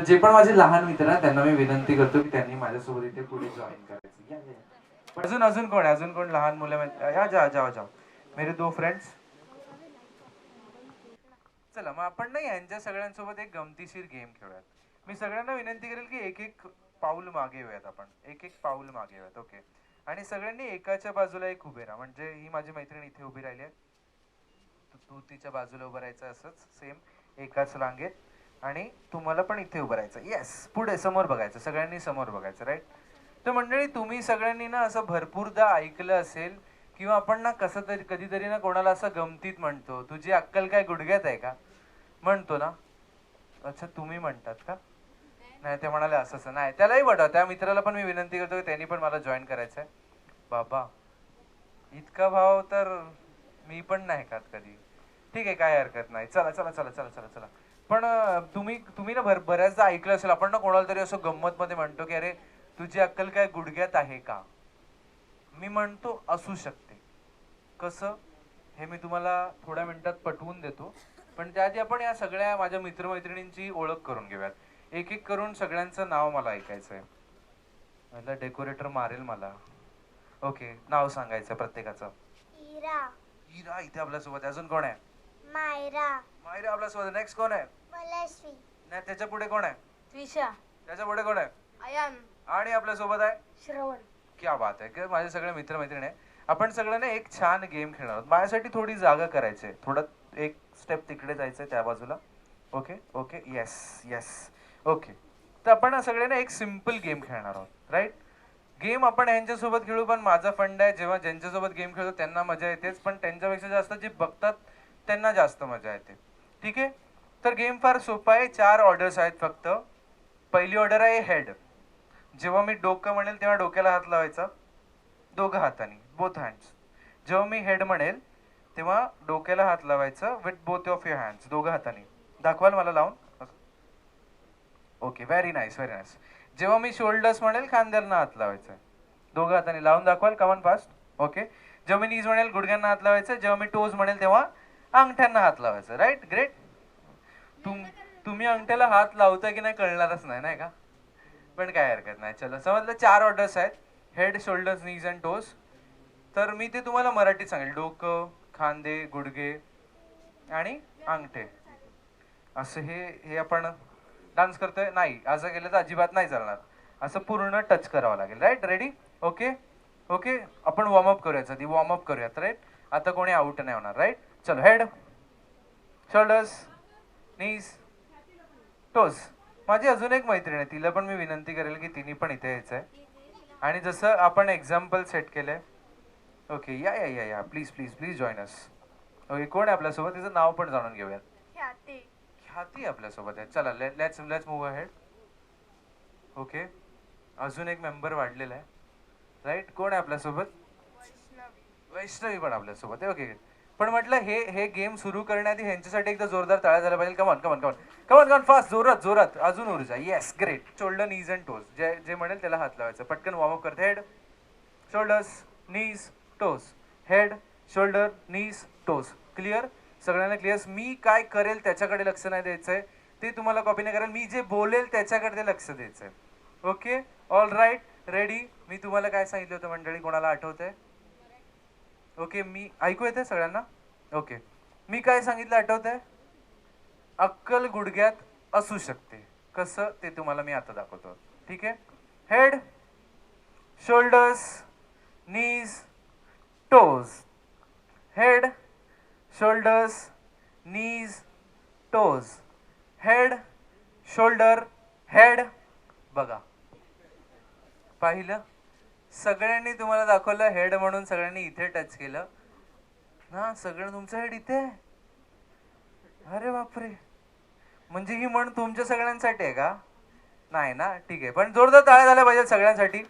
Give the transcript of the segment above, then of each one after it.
जे पण माझे लहान मित्र ना त्यांना मी विनंती करतो की त्यांनी माझ्यासोबत इथे पुढे जॉईन करायचं. या, या. अजून अजून कोण आहे? अजून कोण लहान मुलं? या, जाओ जाओ जाओ. मेरे दो फ्रेंड्स. चला मग आपण ना यांच्या सगळ्यांसोबत एक गमतीशीर गेम खेळूयात. मी सगळ्यांना विनंती करेल की एक एक पाऊल मागे येऊयात. आपण एक एक पाऊल मागे येऊयात. ओके. आणि सगळ्यांनी एकाच्या बाजूला एक उभे राहा. म्हणजे ही माझी मैत्रीण इथे उभी राहिली आहे, तू तिच्या बाजूला उभं राहायचं असंच सेम एकाच रांगेत. आणि तुम्हाला पण इथे उभं राहायचं. येस, पुढे समोर बघायचं, सगळ्यांनी समोर बघायचं. राईट. तर मंडळी तुम्ही सगळ्यांनी ना असं भरपूरदा ऐकलं असेल किंवा आपण ना कसं तरी कधीतरी ना कोणाला असं गमतीत म्हणतो, तुझी अक्कल काय गुडघ्यात आहे का, म्हणतो ना. अच्छा, तुम्ही म्हणतात का? नाही, ते म्हणाले असं नाही. त्यालाही वाटतं, त्या मित्राला पण मी विनंती करतो की त्यांनी पण मला जॉईन करायचं आहे. बाबा इतका भाव तर मी पण नाही खात कधी. ठीक आहे, काय हरकत नाही. चला चला चला चला चला चला. पण तुम्ही तुम्ही ना बऱ्याचदा ऐकलं असेल, आपण ना कोणाला तरी असं गंमत मध्ये म्हणतो की अरे तुझी अक्कल काय गुडघ्यात आहे का. मी म्हणतो असू शकते. कसं हे मी तुम्हाला थोड्या मिनिटात पटवून देतो. पण त्याआधी आपण या सगळ्या माझ्या मित्रमैत्रिणींची ओळख करून घेऊयात. एक एक करून सगळ्यांचं नाव मला ऐकायचं आहे. मला डेकोरेटर मारेल मला. ओके, नाव सांगायचं प्रत्येकाचं. इरा. इरा इथे आपल्यासोबत. अजून कोण आहे? मायरा. मायरा आपल्यासोबत. नेक्स्ट कोण आहे? मलश्वी. नाही, त्याच्या पुढे कोण आहे? त्विषा. त्याच्या पुढे कोण आहे? अयन. आणि आपल्यासोबत आहे श्रवण. क्या बात आहे. की माझे सगळे मित्रमैत्रिणी आहे. आपण सगळ्यांना एक छान गेम खेळणार आहोत. माझ्यासाठी थोडी जागा करायची आहे. थोडं एक स्टेप तिकडे जायचंय त्या बाजूला. Okay okay. Yes yes. Okay. तर आपण सगळ्यांना एक सिम्पल गेम खेळणार आहोत. राईट. गेम आपण यांच्यासोबत खेळू, पण माझा फंड आहे जेव्हा ज्यांच्यासोबत गेम खेळतो त्यांना मजा येतेच, पण त्यांच्यापेक्षा जास्त जे बघतात त्यांना जास्त मजा येते. ठीक आहे. तर गेम फार सोपा आहे. 4 ऑर्डर्स आहेत फक्त. पहिली ऑर्डर आहे हेड. जेव्हा मी डोकं म्हणेल तेव्हा डोक्याला हात लावायचा दोघं हातांनी, बोथ हँड्स. जेव्हा मी हेड म्हणेल तेव्हा डोक्याला हात लावायचं with both of your hands, दोघं हातांनी. दाखवाल मला लावून? Okay, very nice very nice. जेव्हा मी शोल्डर्स म्हणेल खांद्यांना हात लावायचा, दोघं हातांनी. लावून दाखवाल? कमन फास्ट. ओके. जेव्हा मी नीज म्हणेल गुडघ्यांना हात लावायचं. जेव्हा मी टोज म्हणेल तेव्हा अंगठ्यांना हात लावायचं. राईट. ग्रेट. तुम्ही अंगठ्याला हात लावताय की नाही कळणारच नाही, नाही का? पण काय हरकत नाही. चलो, समजलं. 4 ऑर्डर्स आहेत. Head, shoulders, knees and toes. तर मी ते तुम्हाला मराठीत सांगेल. डोकं, खांदे, गुडघे आणि अंगठे. असं हे आपण डान्स करतोय नाही, असं केलं तर अजिबात नाही चालणार. असं पूर्ण टच करावं लागेल. राईट. रेडी? Okay okay. आपण वॉर्मअप करूयात आधी. वॉर्मअप करूयात. राईट. आता कोणी आउट नाही होणार. राईट. चलो, हेड, शोल्डर्स, नीज, टोज. माझी अजून एक मैत्रीण आहे, तिला पण मी विनंती करेल की तिने पण इथे यायचं आहे. आणि जसं आपण एक्झाम्पल सेट केलंय. ओके. या या या या. Please please please join us. Okay. कोण आहे आपल्यासोबत? तिचं नाव पण जाणून घेऊयात. ख्याती. ख्याती आपल्यासोबत आहे. चला, लेट्स मूव्ह अहेड. ओके. अजून एक मेंबर वाढलेला आहे. राईट. कोण आहे आपल्यासोबत? वैष्णवी पण आपल्यासोबत आहे. ओके. पण म्हटलं हे गेम सुरू करण्याआधी ह्यांच्यासाठी एकदा जोरदार टाळ्या झाला पाहिजे. Come on come on come on come on come on. Fast, जोरात जोरात. अजून ऊर्जा. Yes, great. Shoulder, knees and toes. जे म्हणेल त्याला हात लावायचा. पटकन वॉर्मअप करते. हेड, शोल्डर्स, नीज, टोज. हेड, शोल्डर, नीज, टोज. क्लिअर? सगळ्यांना क्लिअर? मी काय करेल त्याच्याकडे लक्ष नाही द्यायचंय. ते तुम्हाला कॉपी नाही करायला. मी जे बोलेल त्याच्याकडे ते लक्ष द्यायचंय. ओके. All right. रेडी. मी तुम्हाला काय सांगितलं होतं मंडळी? कोणाला आठवतंय? ओके. मी ऐकू येते सगळ्यांना? ओके. मी काय सांगितलं आठवतंय? अक्कल गुडघ्यात असू शकते. कसं ते तुम्हाला मी आता दाखवतो. ठीक आहे. हेड, शोल्डर्स, नीज, टोज. हेड, शोल्डर्स, नीज, टोज. Head, shoulder, head. बघा, पाहिलं? सगळ्यांनी तुम्हाला दाखवलं हेड म्हणून. सगळ्यांनी इथे टच केलं ना. सगळं तुमचं हेड इथे. अरे बापरे. म्हणजे ही म्हण तुमच्या सगळ्यांसाठी आहे का? नाही ना. ठीक आहे. पण जोरदार टाळ्या झाल्या पाहिजे सगळ्यांसाठी.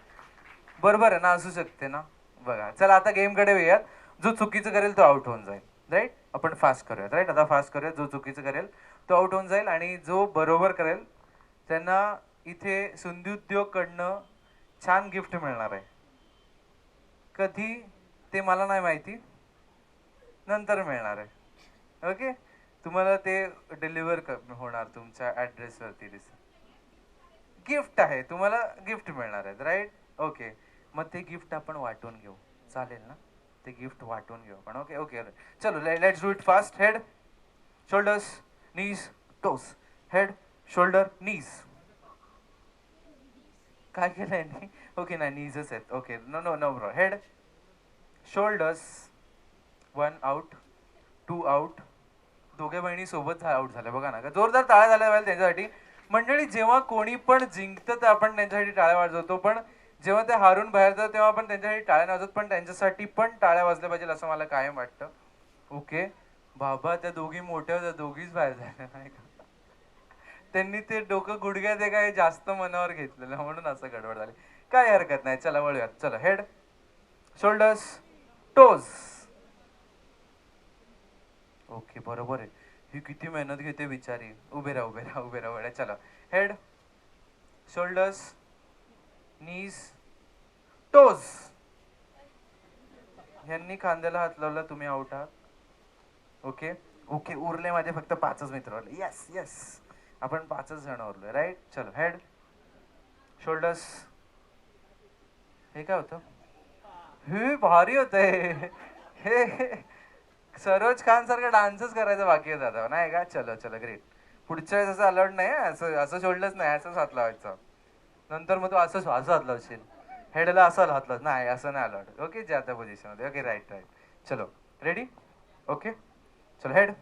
बरोबर आहे ना? असू शकते ना. बघा, चला आता गेमकडे येऊयात. जो चुकीचं करेल तो आउट होऊन जाईल. राईट. आपण फास्ट करूयात. राईट. आता फास्ट करूयात. जो चुकीचं करेल तो आउट होऊन जाईल. आणि जो बरोबर करेल त्यांना इथे सिंधुउद्योगकडनं छान गिफ्ट मिळणार आहे. कधी ते मला नाही माहिती, नंतर मिळणार आहे. ओके. तुम्हाला ते डिलिव्हर होणार तुमच्या ॲड्रेसवरती. गिफ्ट आहे, तुम्हाला गिफ्ट मिळणार आहे, राईट? ओके, मग ते गिफ्ट आपण वाटून घेऊ, चालेल ना? ते गिफ्ट वाटून घेऊ आपण. ओके ओके, चलो let's do it fast. Head, shoulders, knees, toes. Head, shoulder, knees. काय केलंय नी? ओके नाही, नीजच आहेत. Okay, no no no bro. Head, shoulders, 1 out, 2 out. दोघे बहिणी सोबत आउट झाल्या बघा ना. जोरदार टाळ्या झाल्या पाहिजे त्यांच्यासाठी. मंडळी, जेव्हा कोणी पण जिंकतं तर आपण त्यांच्यासाठी टाळ्या वाजवतो, पण जेव्हा ते हारून बाहेर जातात तेव्हा आपण त्यांच्यासाठी टाळ्या वाजवतो, पण त्यांच्यासाठी पण टाळ्या वाजल्या पाहिजे असं मला कायम वाटतं. ओके बाबा, त्या दोघी मोठ्या होत्या, दोघीच बाहेर झाल्या नाही का? त्यांनी ते डोकं गुडघ्यात आहे काय जास्त मनावर घेतलेलं, म्हणून असं गडबड झाली. काय हरकत नाही, चला वळूयात. चला, हेड, शोल्डर्स, टोज. ओके, बरोबर आहे. ही किती मेहनत घेते बिचारी. उभे राहा उभे राहा उभे राहा. चला, हेड, शोल्डर्स, नीज, टोज. यांनी खांद्याला हात लावला, तुम्ही आउट आहात. ओके ओके, उरले माझे फक्त 5च मित्र. येस येस, आपण 5च जण उरलोय, राईट? चलो, हेड, शोल्डर्स. हे काय होतं? हे भारी होत हे. सरोज खान सारखा डान्सच करायचा बाकी आहे दादा, नाही का? चलो चलो, ग्रेट. पुढच्या वेळेस असं अलाउड नाही, असं असं शोल्डर्स नाही, असंच हात लावायचं. नंतर मग तू असं असं हात लावशील, हेडला असं हात लाव, नाही असं नाही अलाउड. ओके, ज्या त्या पोझिशन मध्ये. Okay, right right. चलो, रेडी? ओके, चलो, हेड,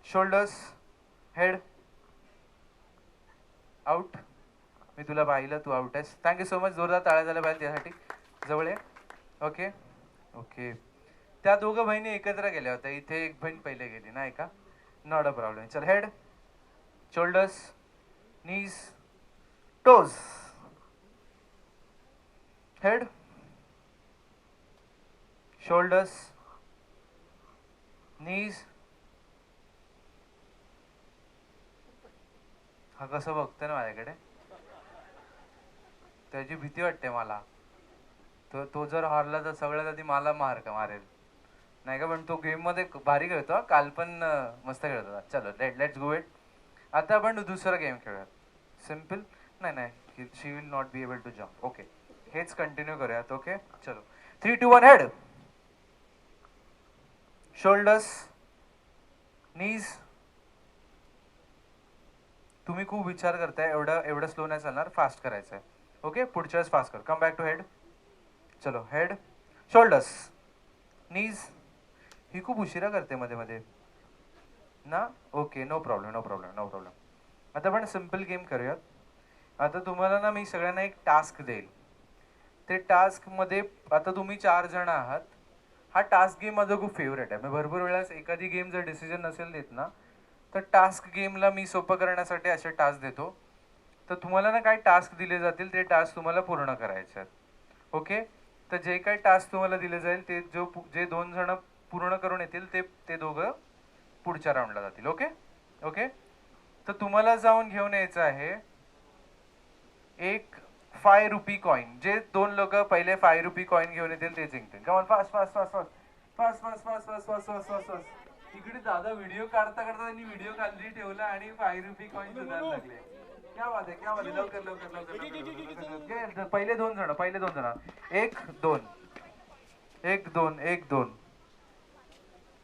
शोल्डर्स, हेड, आउट. मी तुला पाहिलं, तू आउट आहेस. Thank you so much. जोरदार टाळ्या झाल्या पाहिजे त्यासाठी. जवळ आहे. ओके ओके, त्या दोघं बहिणी एकत्र गेल्या होत्या, इथे एक बहीण पहिले गेली नाही का? Not a problem. चल, हेड, शोल्डर्स, नीज, टोज. हेड, शोल्डर्स, नीज. हा कसं बघतोय ना माझ्याकडे, त्याची भीती वाटते मला. तो जर हारला तर सगळ्यात आधी मला मारेल नाही का? पण तो गेम मध्ये भारी खेळतो, काल पण मस्त खेळत होता. चलो, लेट्स गो इट. आता आपण दुसरा गेम खेळूयात. सिम्पल. नाही नाही, she will not be able to jump. Okay, हेच कंटिन्यू करूयात. ओके, चलो, 3, 2, 1, हेड, शोल्डर्स, नीज. तुम्ही खूप विचार करताय, एवढं स्लो नाही चालणार, फास्ट करायचं आहे. ओके, पुढच्या वेळेस फास्ट कर. Come back to head. चलो, हेड, शोल्डर्स, नीज. ही खूप उशिरा करते मध्ये मध्ये ना. Okay, no problem no problem no problem. आता आपण सिम्पल गेम करूयात. आता तुम्हाला ना मी सगळ्यांना एक टास्क देईल. ते टास्क मध्ये आता तुम्ही 4 जण आहात. हा टास्क गेम माझा खूप फेवरेट आहे. मी भरपूर वेळेस एखादी गेम जर डिसिजन नसेल देत ना, तर टास्क गेमला मी सोपं करण्यासाठी असे टास्क देतो. तर तुम्हाला ना काय टास्क दिले जातील, ते टास्क तुम्हाला पूर्ण करायचे आहेत. ओके, तर जे काही टास्क तुम्हाला दिले जाईल ते जे 2 जण पूर्ण करून येतील ते दोघं पुढच्या राऊंडला जातील. ओके ओके, तर तुम्हाला जाऊन घेऊन यायचं आहे एक 5 रुपी कॉइन. जे 2 लोक पहिले 5 रुपी कॉइन घेऊन येतील ते जिंकतील. Come on, fast fast fast fast fast fast fast fast fast fast fast fast. इकडे दादा व्हिडिओ काढता काढता त्यांनी व्हिडिओ खाली ठेवला आणि 5 रुपी कॉइन सुधायला लागले. क्या बात आहे, क्या बात आहे. लवकर लवकर लवकर. पहिले 2 जण, पहिले 2 जण. 1 2 1 2 1 2.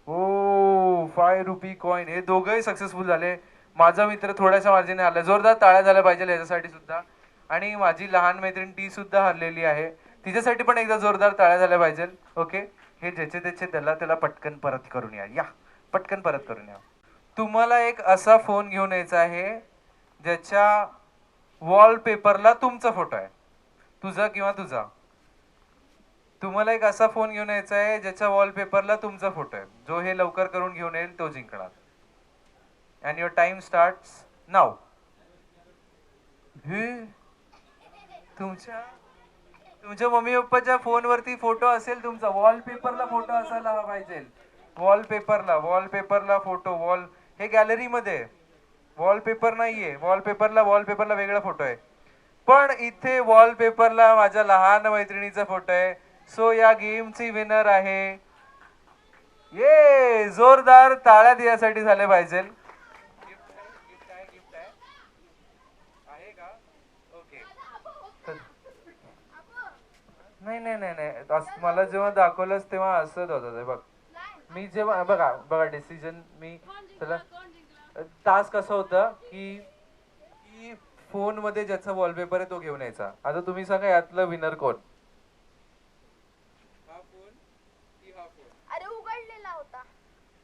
ओ, 5 रुपी कॉइन. हे दोघंही सक्सेसफुल झाले. माझा मित्र थोड्याशा मार्जिने आला. जोरदार टाळ्या झाल्या पाहिजे याच्यासाठी सुद्धा. आणि माझी लहान मैत्रीण ती सुद्धा हरलेली आहे, तिच्यासाठी पण एकदा जोरदार टाळ्या झाल्या पाहिजे. ओके, हे ज्याचे त्याचे त्याला पटकन परत करून या पटकन परत करून या. तुम्हाला एक असा फोन घेऊन यायचा आहे ज्याच्या वॉलपेपरला तुमचा फोटो आहे, तुझा किंवा तुझा. तुम्हाला एक असा फोन घेऊन यायचा आहे ज्याच्या वॉलपेपरला तुमचा फोटो आहे. जो हे लवकर करून घेऊन येईल तो जिंकणार. अँड युअर टाइम स्टार्ट्स नाव. हे तुमच्या मम्मी पप्पाच्या फोनवरती फोटो असेल तुमचा, वॉलपेपरला फोटो असायला हवा पाहिजे. वॉलपेपरला फोटो. हे गॅलरीमध्ये वॉलपेपर नाहीये. वॉलपेपरला वेगळा फोटो आहे. पण इथे वॉलपेपरला माझ्या लहान मैत्रिणीचा फोटो आहे. सो या गेमची विनर आहे. ये जोरदार टाळ्या यासाठी झाले पाहिजे. गिफ्ट आहे का? नाही नाही नाही नाही मला जेव्हा दाखवलंस तेव्हा असंच होतं ते बघ. मी जेव्हा बघा बघा डिसिजन मी त्याला टास्क कसं होतं की फोन मध्ये ज्याचा वॉलपेपर आहे तो घेऊन यायचा. आता तुम्ही सांगा यातलं विनर कोण? हा फोन की हा फोन? अरे उघडलेला होता.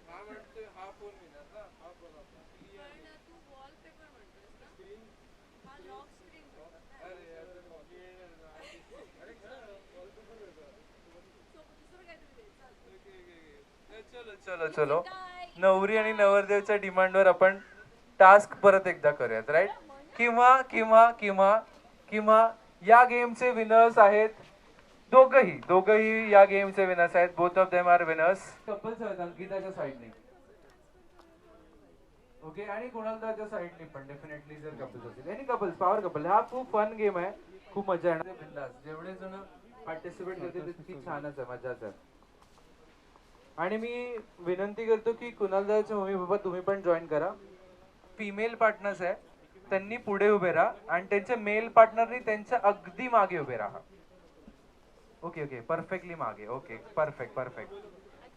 हा म्हणतोय हा फोन विनर ना, हा फोन आपला. अरे यार, चलो चलो चलो नवरी आणि नवरदेवच्या डिमांडवर आपण टास्क परत एकदा करूयात, राईट? किंवा किंवा किंवा किंवा या गेमचे विनर्स आहेत दोघही दोघही या गेमचे विनर्स आहेत. Both of them are winners. Couples आहेत अंकिताच्या साईडने. ओके, आणि कुणालच्या साईडने पण डेफिनेटली जर कपल्स असतील, एनी कपल्स, पॉवर कपल. हा खूप फन गेम आहे, खूप मजा येणार. बिंदास जेवढे जण पार्टिसिपेट करते तितकी छानच आहे, मजाच आहे. आणि मी विनंती करतो की कुणालदाचे मम्मी पप्पा तुम्ही पण जॉईन करा. फिमेल पार्टनर्स आहे त्यांनी पुढे उभे राहा आणि त्यांच्या मेल पार्टनरनी त्यांच्या अगदी मागे उभे राहा. ओके ओके, परफेक्टली मागे. Okay, perfect perfect.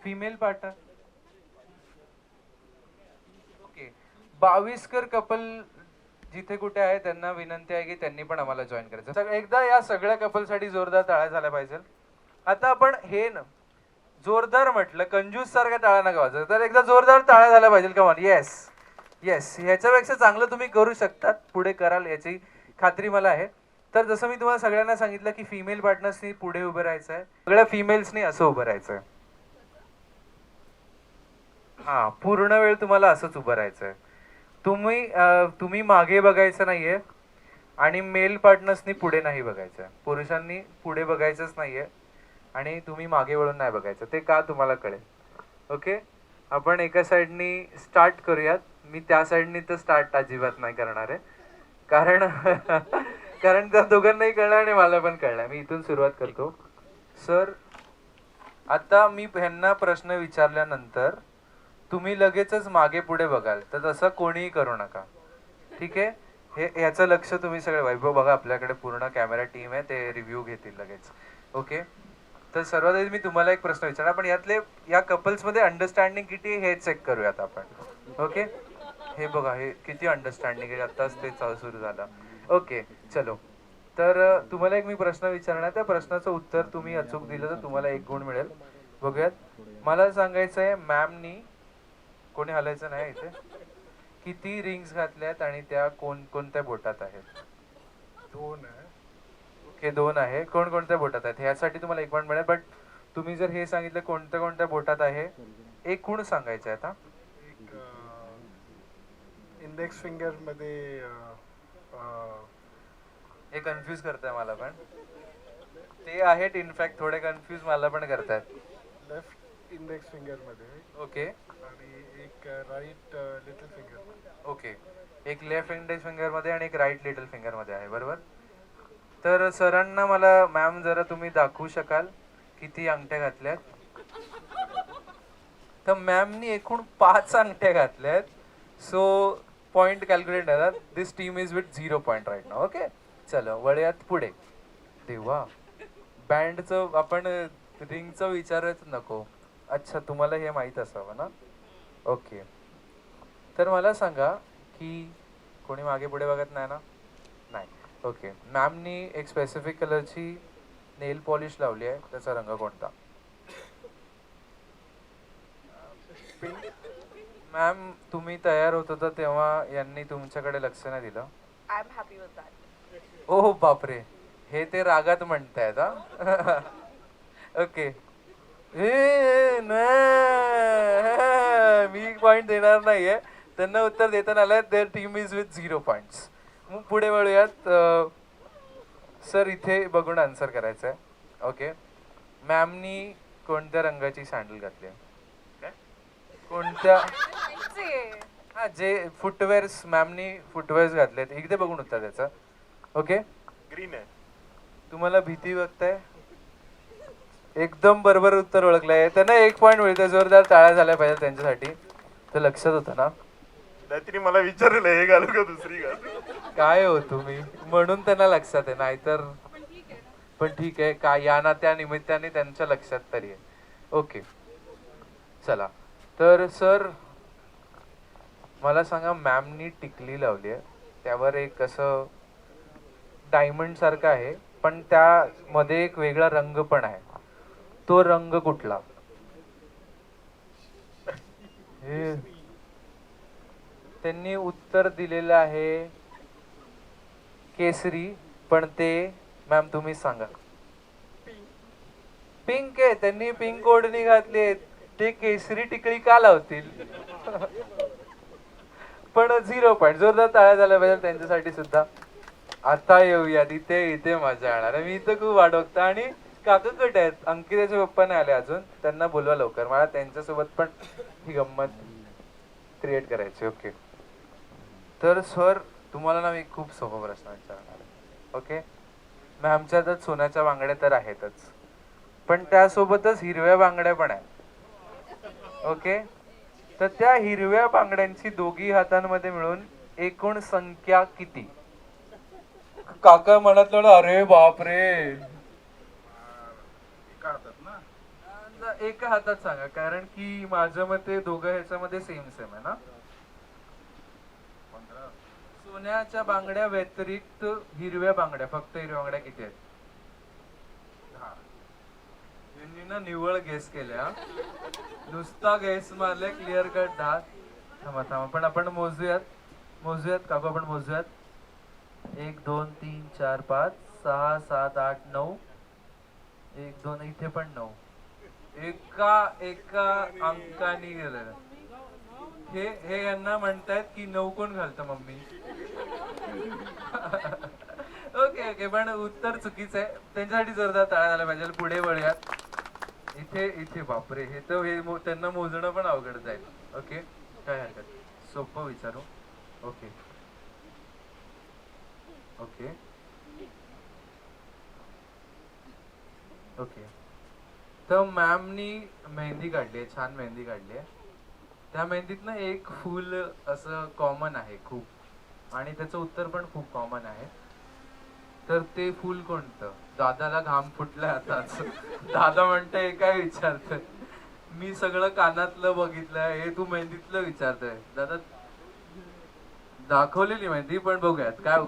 Female partner. Okay, 22कर कपल जिथे कुठे आहे त्यांना विनंती आहे की त्यांनी पण आम्हाला जॉईन करायचं. एकदा या सगळ्या कपलसाठी जोरदार टाळ्या झाल्या पाहिजे. आता आपण हे ना जोरदार म्हटलं, कंजूस सारख्या टाळ्या नका वाजवा, तर एकदा जोरदार टाळ्या झाल्या पाहिजे. कमान, येस येस. ह्याच्यापेक्षा चांगलं तुम्ही करू शकतात, पुढे कराल याची खात्री मला आहे. तर जसं मी तुम्हाला सगळ्यांना सांगितलं की फिमेल पार्टनर्सनी पुढे उभं राहायचं आहे, सगळ्या फिमेल्सनी असं उभं राहायचं आहे. हा, पूर्ण वेळ तुम्हाला असंच उभं राहायचं आहे. तुम्ही मागे बघायचं नाहीये आणि मेल पार्टनर्सनी पुढे नाही बघायचं. पुरुषांनी पुढे बघायचंच नाहीये आणि तुम्ही मागे वळून नाही बघायचं. ते का तुम्हाला कळेल. ओके, आपण एका साईडनी स्टार्ट करूयात. मी त्या साईडनी तर स्टार्ट अजिबात नाही करणार आहे, कारण कारण त्या दोघांनाही कळलं आणि मला पण कळलं. मी इथून सुरुवात करतो. सर, आता मी ह्यांना प्रश्न विचारल्यानंतर तुम्ही लगेचच मागे पुढे बघाल, तर तसं कोणीही करू नका, ठीक आहे? ह्याचं लक्ष तुम्ही सगळे. वैभव बघा, आपल्याकडे पूर्ण कॅमेरा टीम आहे, ते रिव्ह्यू घेतील लगेच. ओके, तर सर्वात आधी मी तुम्हाला एक प्रश्न विचारणार, पण यातले या कपल्समध्ये अंडरस्टँडिंग किती हे चेक करूयात आपण. ओके, हे बघा, हे किती अंडरस्टँडिंग आहे, आत्ताच ते सुरू झालं. ओके, चलो. तर तुम्हाला एक मी प्रश्न विचारणार, त्या प्रश्नाचं उत्तर तुम्ही अचूक दिलं तर तुम्हाला 1 गुण मिळेल. बघूयात. मला सांगायचं आहे, मॅमनी, कोणी हलायचं नाही इथे, किती रिंग्स घातल्यात आणि त्या कोणत्या बोटात आहेत? 2 आहे. ओके, 2 आहे. कोणत्या बोटात आहेत ह्यासाठी तुम्हाला 1 पॉईंट मिळेल. बट तुम्ही जर हे सांगितलं कोणत्या बोटात आहे, एकूण सांगायचं आहे. आता एक इंडेक्स फिंगर मध्ये हे कन्फ्यूज करताय मला पण. ते आहेत इनफॅक्ट थोडे कन्फ्यूज मला पण करतायत. लेफ्ट इंडेक्स फिंगर मध्ये ओके, आणि एक राईट लिटल फिंगर मध्ये. ओके, एक लेफ्ट इंडेक्स फिंगर मध्ये आणि एक राईट लिटल फिंगर मध्ये आहे, बरोबर? तर सरांना मला, मॅम जरा तुम्ही दाखवू शकाल किती अंगठ्या घातल्यात? तर मॅमनी एकूण 5 अंगठ्या घातल्यात. सो पॉइंट कॅल्क्युलेट झाला. This team is with 0 point right now. Okay, चलो वळूयात पुढे. देवा, बँडचं आपण रिंगचं विचारायचं नको. अच्छा, तुम्हाला हे माहीत असावं ना. ओके, तर मला सांगा की कोणी मागे पुढे बघत नाही ना? नाही. ओके, मॅमनी एक स्पेसिफिक कलरची नेल पॉलिश लावली आहे, त्याचा रंग कोणता? मॅम, तुम्ही तयार होत होता तेव्हा यांनी तुमच्याकडे लक्ष नाही दिलं. I am happy with that. Oh बापरे, हे ते रागात म्हणतायत हा. ओके, मी पॉइंट देणार नाहीये त्यांना. उत्तर देताना आलंय their team is with 0 points. मग पुढे वळूयात. सर, इथे बघून आन्सर करायचं आहे. ओके, मॅमनी कोणत्या रंगाची सँडल घातली आहे? कोणत्या? हा, जे फुटवेअर्स मॅमनी फुटवेअर्स घातलेत, इकडे बघून उत्तर त्याचं. ओके, ग्रीन आहे. तुम्हाला भीती वाटतंय? एकदम बरोबर उत्तर ओळखलंय. त्यांना 1 पॉइंट मिळतंय. जोरदार टाळ्या झाल्या पाहिजे त्यांच्यासाठी. तर लक्षात होतं ना? काहीतरी मला विचारलं, हे घालू का दुसरी घालू? काय हो तुम्ही, म्हणून त्यांना लक्षात आहे, नाहीतर पण ठीक आहे का या ना त्या निमित्ताने त्यांच्या लक्षात तरी आहे. ओके चला तर सर मला सांगा मॅमनी टिकली लावली आहे त्यावर एक असं डायमंड सारखं आहे पण त्यामध्ये एक वेगळा रंग पण आहे तो रंग कुठला? हे त्यांनी उत्तर दिलेलं आहे केसरी पण ते मॅम तुम्ही सांगा. पिंक आहे त्यांनी पिंक ओढणी घातली ते केसरी टिकळी का लावतील? पण 0 पॉईंट जोरदार टाळ्या झाल्या पाहिजे त्यांच्यासाठी सुद्धा. आता येऊयात इथे इथे मजा येणार मी इथं खूप वाट बघतो आणि काका कुठे आहेत? अंकिताचे पप्पा नाही आले अजून त्यांना बोलवा लवकर मला त्यांच्यासोबत पण ही गंमत क्रिएट करायची. ओके तर सर तुम्हाला ना मी खूप सोपा प्रश्न विचारणार आहे. ओके मॅमच्या तर सोन्याच्या बांगड्या तर आहेतच पण त्यासोबतच हिरव्या बांगड्या पण आहेत. ओके तर त्या हिरव्या बांगड्यांची दोघी हातांमध्ये मिळून एकूण संख्या किती? काका म्हणत थोडं अरे बापरे एका हातात सांगा कारण की माझ्या मते दोघं ह्याच्यामध्ये सेम आहे ना. सोन्याच्या बांगड्या व्यतिरिक्त हिरव्या बांगड्या फक्त हिरव्या बांगड्या किती आहेत? यांनी ना निवळ गेस केल्या नुसता गेस मारले क्लिअर कट 10. थांबा थांबा पण आपण मोजूयात काकू आपण मोजूयात 1 2 3 4 5 6 7 8 9 1 2 इथे पण 9 एका अंकाने गेलेलं. हे यांना म्हणतायत की 9 कोण घालतं मम्मी? ओके ओके पण उत्तर चुकीचं आहे त्यांच्यासाठी जोरदार टाळ्या झाल्या पाहिजे. पुढे वळूयात इथे बापरे हे तर त्यांना मोजणं पण अवघड जाईल. ओके काय हरकत सोपं विचारू. ओके ओके ओके तर मॅमनी मेहंदी काढली आहे छान मेहंदी काढली आहे त्या मेहंदीत ना एक फूल असं कॉमन आहे खूप आणि त्याचं उत्तर पण खूप कॉमन आहे. तर ते फूल कोणतं? दादाला घाम फुटलाय आताच. दादा म्हणतोय काय विचारतोय मी सगळं कानातलं बघितलंय हे तू मेहंदीतलं विचारतोय. दादा दाखवलेली मेहंदी पण बघूयात काय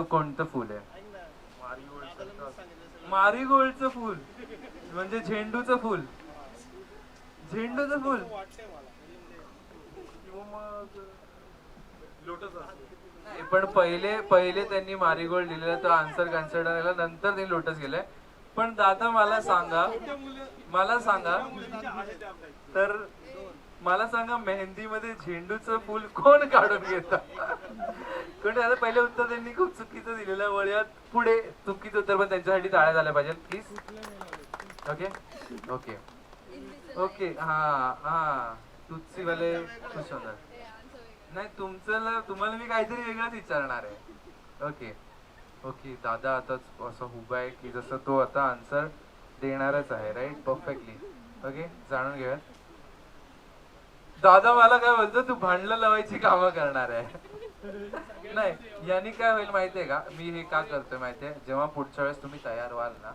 कोणतं फूल आहे. मारीगोल्डचं फूल म्हणजे झेंडूचं फूल नाही पण पहिले त्यांनी मारीगोल्ड दिलेला तो आन्सर कन्सिडर केला नंतर त्यांनी लोटस गेलाय. पण दादा मला सांगा मेहंदीमध्ये झेंडूचं फूल कोण काढून घेतं? कोण आता पहिले उत्तर त्यांनी खूप चुकीचं दिलेलं वळ्यात पुढे चुकीचं उत्तर पण त्यांच्यासाठी टाळ्या झाल्या पाहिजे प्लीज. ओके ओके ओके हा तुत्सी वाले खुश होणार नाही तुम्हाला मी काहीतरी वेगळंच विचारणार आहे. ओके ओके दादा आता असं उभा आहे की जसं तो आता आन्सर देणारच आहे राईट परफेक्टली. ओके जाणून घेऊयात. दादा मला काय बोलतो तू भांडणं लावायची कामं करणार आहे. नाही यांनी काय होईल माहितीये का मी हे का करतोय माहितीये जेव्हा पुढच्या वेळेस तुम्ही तयार व्हाल ना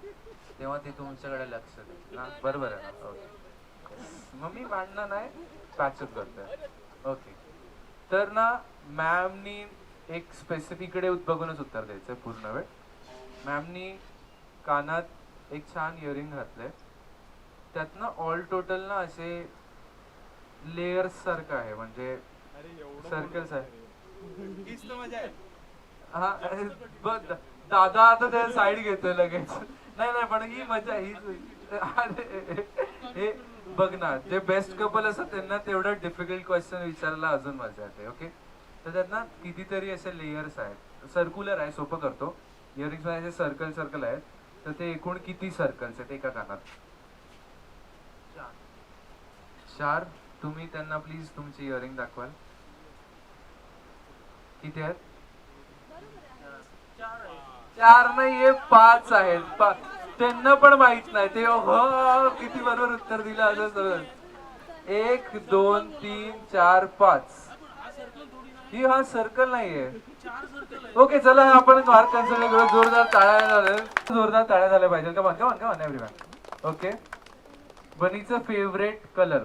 तेव्हा ते तुमच्याकडे लक्ष देईल ना बरोबर आहे ना. ओके मग मी भांडणं नाही पॅचअप करतोय. ओके तर ना मॅमनी एक स्पेसिफिककडे बघूनच उत्तर द्यायचंय पूर्ण वेळ. मॅमनी कानात एक छान इयरिंग घातलंय त्यात ना ऑल टोटल ना असे लेयर्स सारखं आहे म्हणजे सर्कल्स आहे. हा बघ दादा आता त्या साईड घेतोय लगेच. नाही पण ही मजा हे बघ ना जे बेस्ट कपल असतात त्यांना तेवढं डिफिकल्ट क्वेश्चन विचारायला अजून मजा येते. ओके तर त्यात ना कितीतरी असे लेयर्स आहेत. सर्क्युलर आहे सोपं करतो इयरिंग्स मध्ये सर्कल आहेत तर ते एकूण किती सर्कल्स आहेत एका कानात? 4. तुम्ही त्यांना प्लीज तुमची इयरिंग दाखवाल किती आहेत? 4 नाहीये 5 आहेत. त्यांना पण माहित नाही ते किती बरोबर उत्तर दिलं असं 1 2 3 4 5 ही हा सर्कल नाहीये. ओके चला आपण मार्क कन्सिडर करू. जोरदार टाळ्या झाल्या, जोरदार टाळ्या झाल्या पाहिजे. Come on come on come on everyone. Okay, बनीचं फेवरेट कलर.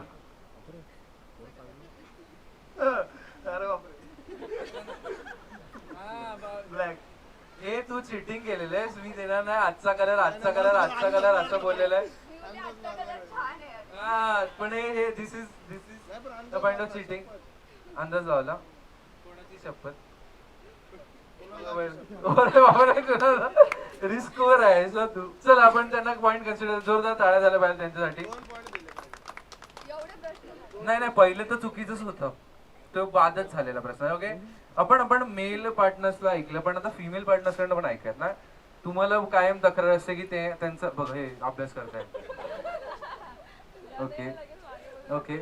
ब्लॅक. हे तू चिटिंग केलेलं आहेस. मी देणार नाही. आजचा कलर, आजचा कलर, आजचा कलर असं बोललेलं आहे. हा पण हे this is the point of cheating. अंदाज लावला. कोणाची शपथ. रिस्क वर आहे सो तू. चल आपण त्यांना पॉइंट कन्सिडर. जोरदार टाळ्या झाल्या पाहिजे त्यांच्यासाठी. नाही नाही, पहिले तर चुकीचंच होतं. तो बादच झालेला प्रश्न. ओके, आपण मेल पार्टनर्सला ऐकलं, पण आता फिमेल पार्टनर्सकडनं पण ऐकत ना. तुम्हाला कायम तक्रार असते की ते त्यांचं बघ हे अभ्यास करताय. Okay okay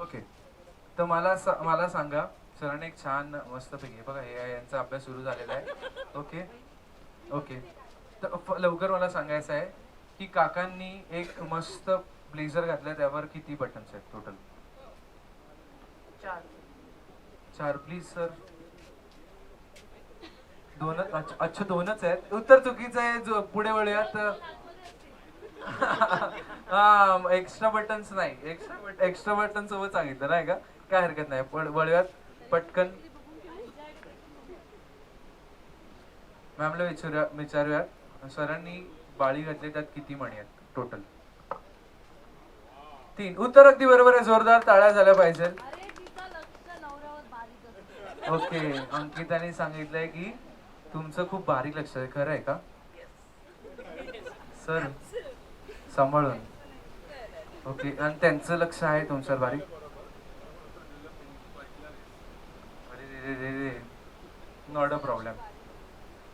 okay. तर मला सांगा, सरांनी एक छान मस्तपैकी बघा हे यांचा अभ्यास सुरू झालेला आहे. ओके ओके, तर लवकर मला सांगायचं आहे की काकांनी एक मस्त ब्लेझर घातलाय, त्यावर किती बटन्स आहेत टोटल? 4. Please sir. 2च. अच्छा 2च आहेत. उत्तर चुकीचं आहे. पुढे वळूयात. हा एक्स्ट्रा बटन्स नाही. एक्स्ट्रा बटन सोबत सांगितलं नाही का? काय हरकत नाही. वळूयात पटकन. मॅमला विचारूयात. सरांनी बाळी घातली, त्यात किती मणी आहेत टोटल? 3. उत्तर अगदी बरोबर आहे. जोरदार टाळ्या झाल्या पाहिजे. ओके, अंकिताने सांगितलंय की तुमचं खूप बारीक लक्ष आहे. खरं आहे का सर? सांभाळून. ओके, आणि त्यांचं लक्ष आहे तुमच्यावर बारीक? अरे not a problem.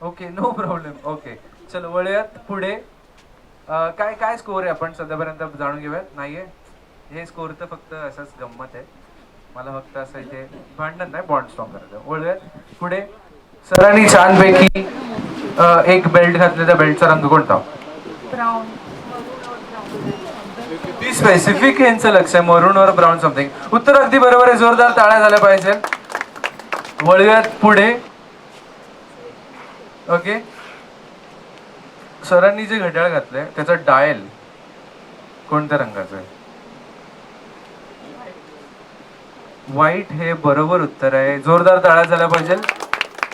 Okay, no problem. Okay, चलो वळूयात पुढे. काय काय स्कोर आहे आपण सध्यापर्यंत जाणून घेऊयात. नाहीये हे स्कोर तर फक्त असंच गंमत आहे. मला फक्त असं इथे भांडण नाही, बॉन्ड स्ट्रॉंग करायचं. वळूयात पुढे. सरांनी छानपैकी एक बेल्ट घातले. त्या बेल्टचा रंग कोणता? Brown. ती स्पेसिफिक यांचं लक्ष आहे. मरून और ब्राऊन समथिंग. उत्तर अगदी बरोबर आहे. जोरदार टाळ्या झाल्या पाहिजे. वळूयात पुढे. ओके, सरांनी जे घड्याळ घातलंय त्याचा डायल कोणत्या रंगाचं आहे? व्हाईट हे बरोबर उत्तर आहे. जोरदार टाळ्या झाल्या पाहिजे.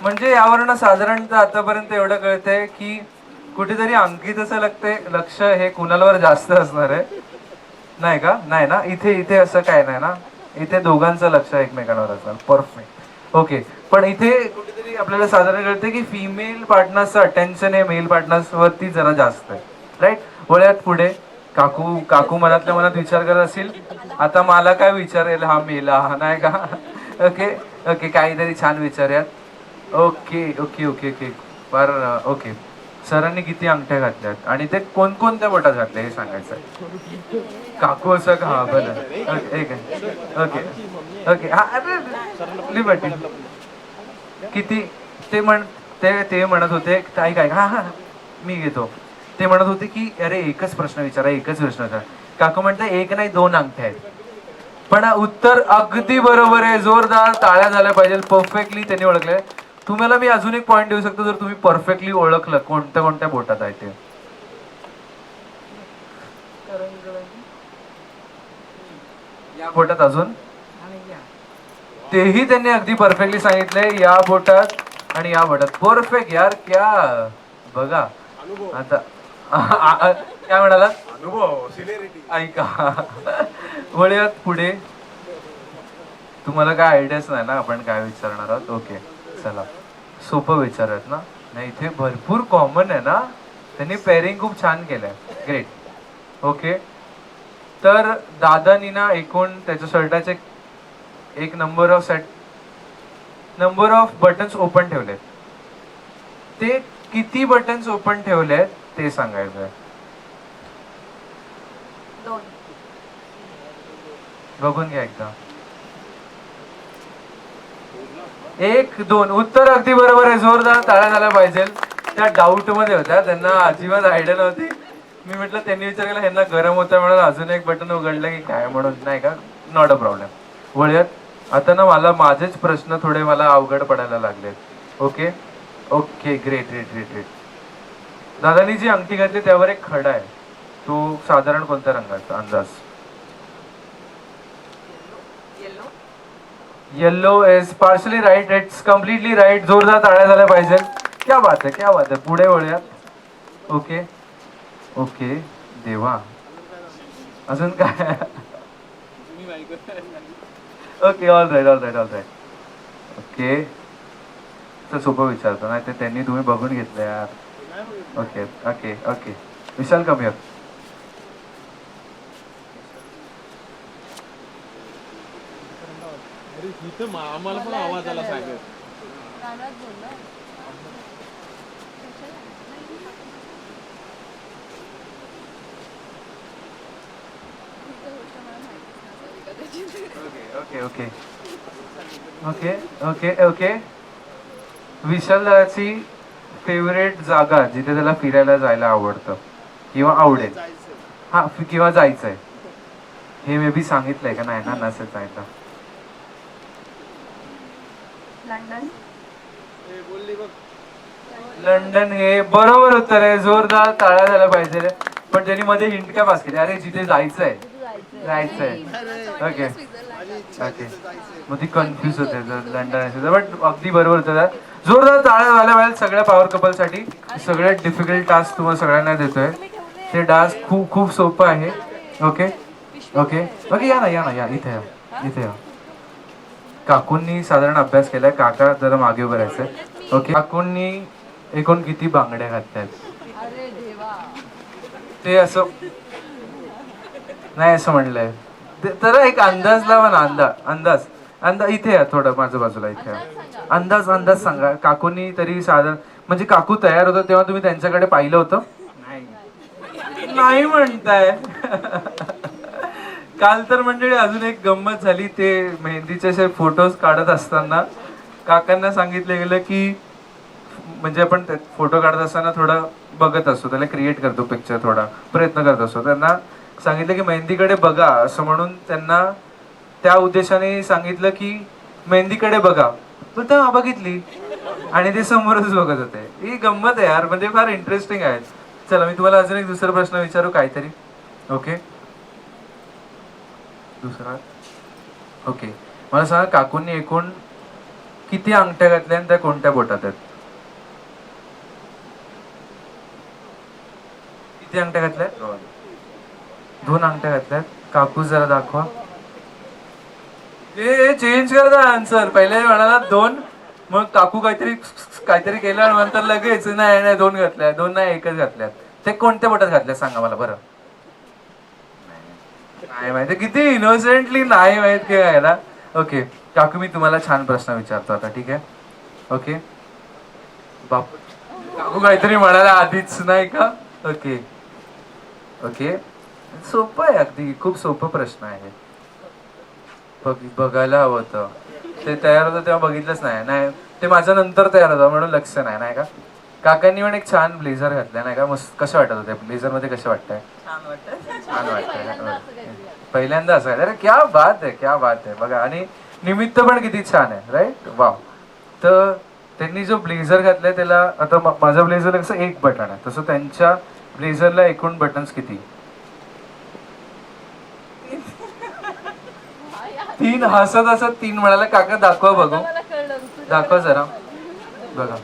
म्हणजे यावरनं साधारणतः आतापर्यंत एवढं कळतंय की कुठेतरी अंकित असं लक्ष हे कुणालवर जास्त असणार आहे. नाही का? नाही ना, इथे असं काय नाही ना. इथे दोघांचं लक्ष एकमेकांवर असणार. परफेक्ट. ओके, पण इथे कुठेतरी आपल्याला साधारण कळते की फिमेल पार्टनर्सचं अटेन्शन हे मेल पार्टनर्स वरती जरा जास्त आहे. राईट. वळ्यात पुढे. काकू मनातल्या मनात विचार करत असेल आता मला काय विचारेल हा मेला, नाही का? ओके ओके, काहीतरी छान विचारूयात. ओके ओके ओके ओके पर ओके, सरांनी किती अंगठ्या घातल्यात आणि ते कोणकोणत्या बोटात घातल्या हे सांगायचं. काकू असं का? हा बरं. Okay okay okay. हा अरे लिबर्टी किती ते म्हणत होते काय हा हा मी घेतो. ते म्हणत होते की अरे एकच प्रश्न विचारा. काकू म्हणते 1 नाही 2 अंगठ्या आहेत. पण उत्तर अगदी बरोबर आहे. जोरदार टाळ्या झाल्या पाहिजे. परफेक्टली त्यांनी ओळखलंय. तुम्हाला मी अजून एक पॉइंट देऊ शकतो जर तुम्ही परफेक्टली ओळखलं कोणत्या बोटात आहे ते. या बोटात अजून तेही त्यांनी अगदी परफेक्टली सांगितलंय. या बोटात आणि या बोटात. परफेक्ट यार, क्या बघा. आता काय म्हणाला? ऐका. वळूयात पुढे. तुम्हाला काय आयडियाच नाही ना आपण काय विचारणार आहोत. ओके चला, सोपं विचारूयात ना. नाही इथे भरपूर कॉमन आहे ना. त्यांनी पेअरिंग खूप छान केलंय. ग्रेट. ओके, तर दादानी ना एकूण त्याच्या शर्टाचे एक नंबर ऑफ बटन्स ओपन ठेवले. ते किती बटन्स ओपन ठेवले ते सांगायचं आहे. 2. बघून घ्या एकदा. 1 2. उत्तर अगदी बरोबर आहे. जोरदार टाळ्या झाल्या पाहिजे. त्या डाऊट मध्ये होत्या, त्यांना अजिबात आयडिया नव्हती. मी म्हटलं, त्यांनी विचार केला ह्यांना गरम होतं म्हणून अजून एक बटन उघडलं की काय म्हणून, नाही का, नॉट अ प्रॉब्लेम. वळूयात आता ना. मला माझेच प्रश्न थोडे मला अवघड पडायला लागले. Okay okay, great great great great. दादानी जी अंगठी घातली त्यावर एक खडा आहे, तो साधारण कोणत्या रंगाचा अंदाज? Yellow. Yellow is partially right. It's completely right. जोरदार टाळ्या झाल्या पाहिजे. क्या बात आहे, क्या बात आहे. पुढे वळूयात. ओके ओके, देवा अजून काय? Okay, all right all right all right. Okay, तर सोपं विचारतो ना, ते त्यांनी तुम्ही बघून घेतलं यार. Okay okay okay, Vishal come here. आम्हाला पण आवाज आला Sagar. Okay okay okay okay okay. विशालाची फेवरेट जागा जिथे त्याला फिरायला जायला आवडतं किंवा आवडेल, हा किंवा जायचंय, हे मे बी सांगितलंय का? नाही ना, नसेल सांगितलं. लंडन. लंडन हे बरोबर उत्तर आहे. जोरदार टाळ्या झाल्या पाहिजे. पण त्यांनी मध्ये हिंट काय पास केली? अरे जिथे जायचंय, जायचंय. ओके ओके, मग ती कन्फ्युज होते लंडन असेल, बट अगदी बरोबर होतं. जोरदार टाळ्या झाल्या पाहिजे सगळ्या पॉवर कपल साठी. सगळ्यात डिफिकल्ट टास्क तुम्हाला सगळ्यांना देतोय. ते टास्क खूप खूप सोपं आहे. ओके ओके ओके, या ना या ना, या इथे या, इथे या. काकूंनी साधारण अभ्यास केलाय. काका जरा मागे उभं राहायचंय. ओके, काकूंनी एकूण किती बांगड्या घातल्यात? ते असं नाही, असं म्हणलंय. तर एक अंदाज लावा ना. अंदाज अंदाज इथे या, थोडं माझ्या बाजूला इथे या. अंदाज अंदाज सांगा. काकूंनी तरी साधारण, म्हणजे काकू तयार होतं तेव्हा तुम्ही त्यांच्याकडे पाहिलं होतं? नाही म्हणताय. काल तर मंडळी अजून एक गंमत झाली. ते मेहंदीचे असे फोटोज काढत असताना काकांना सांगितलं गेलं की, म्हणजे आपण फोटो काढत असताना थोडं बघत असतो, त्याला क्रिएट करतो पिक्चर, थोडा प्रयत्न करत असतो. त्यांना सांगितलं की मेहंदीकडे बघा असं म्हणून, त्यांना त्या उद्देशाने सांगितलं की मेहंदीकडे बघा. पण तेव्हा बघितली आणि ते समोरच बघत होते. ही गंमत आहे यार, म्हणजे फार इंटरेस्टिंग आहे. चला, मी तुम्हाला अजून एक दुसरा प्रश्न विचारू काहीतरी. ओके, दुसरा. ओके, मला सांगा, काकूंनी एकूण किती अंगठ्या घातल्या आणि त्या कोणत्या बोटात आहेत? किती अंगठ्या घातल्या? 2 अंगठ्या घातल्यात. काकू जरा दाखवा. ए चेंज करता आन्सर. पहिले म्हणाला 2, मग काकू काहीतरी काहीतरी केलं आणि नंतर लगेच नाही नाही 2 घातल्या. 2 नाही, 1च घातल्यात. ते कोणत्या बोटात घातल्या सांगा मला बरं. नाही माहिती. किती इनोसेंटली नाही माहित की याला. ओके काकू, मी तुम्हाला छान प्रश्न विचारतो आता, ठीक आहे? ओके बाप, काकू काहीतरी म्हणाला आधीच, नाही का? ओके ओके, सोपं आहे अगदी, खूप सोपं प्रश्न आहे. बघायला हवं होतं. ते तयार होतं तेव्हा बघितलंच नाही. नाही, ते माझ्या नंतर तयार होतं म्हणून लक्ष नाही, नाही का? काकांनी पण एक छान ब्लेझर घातलाय, नाही का? मस्त. कसं वाटत होतं ब्लेझर मध्ये? कसं वाटतंय? छान वाटतंय. पहिल्यांदा असं आहे. अरे क्या बात आहे, क्या बात आहे. बघा, आणि निमित्त पण किती छान आहे, राईट? वाव. तर त्यांनी जो ब्लेझर घातलाय त्याला, आता माझ्या ब्लेझरला कसं 1 बटन आहे, तसं त्यांच्या ब्लेझरला एकूण बटन्स किती? 3. हसत हसत 3 म्हणाला. काका दाखवा बघू, दाखवा जरा. बघा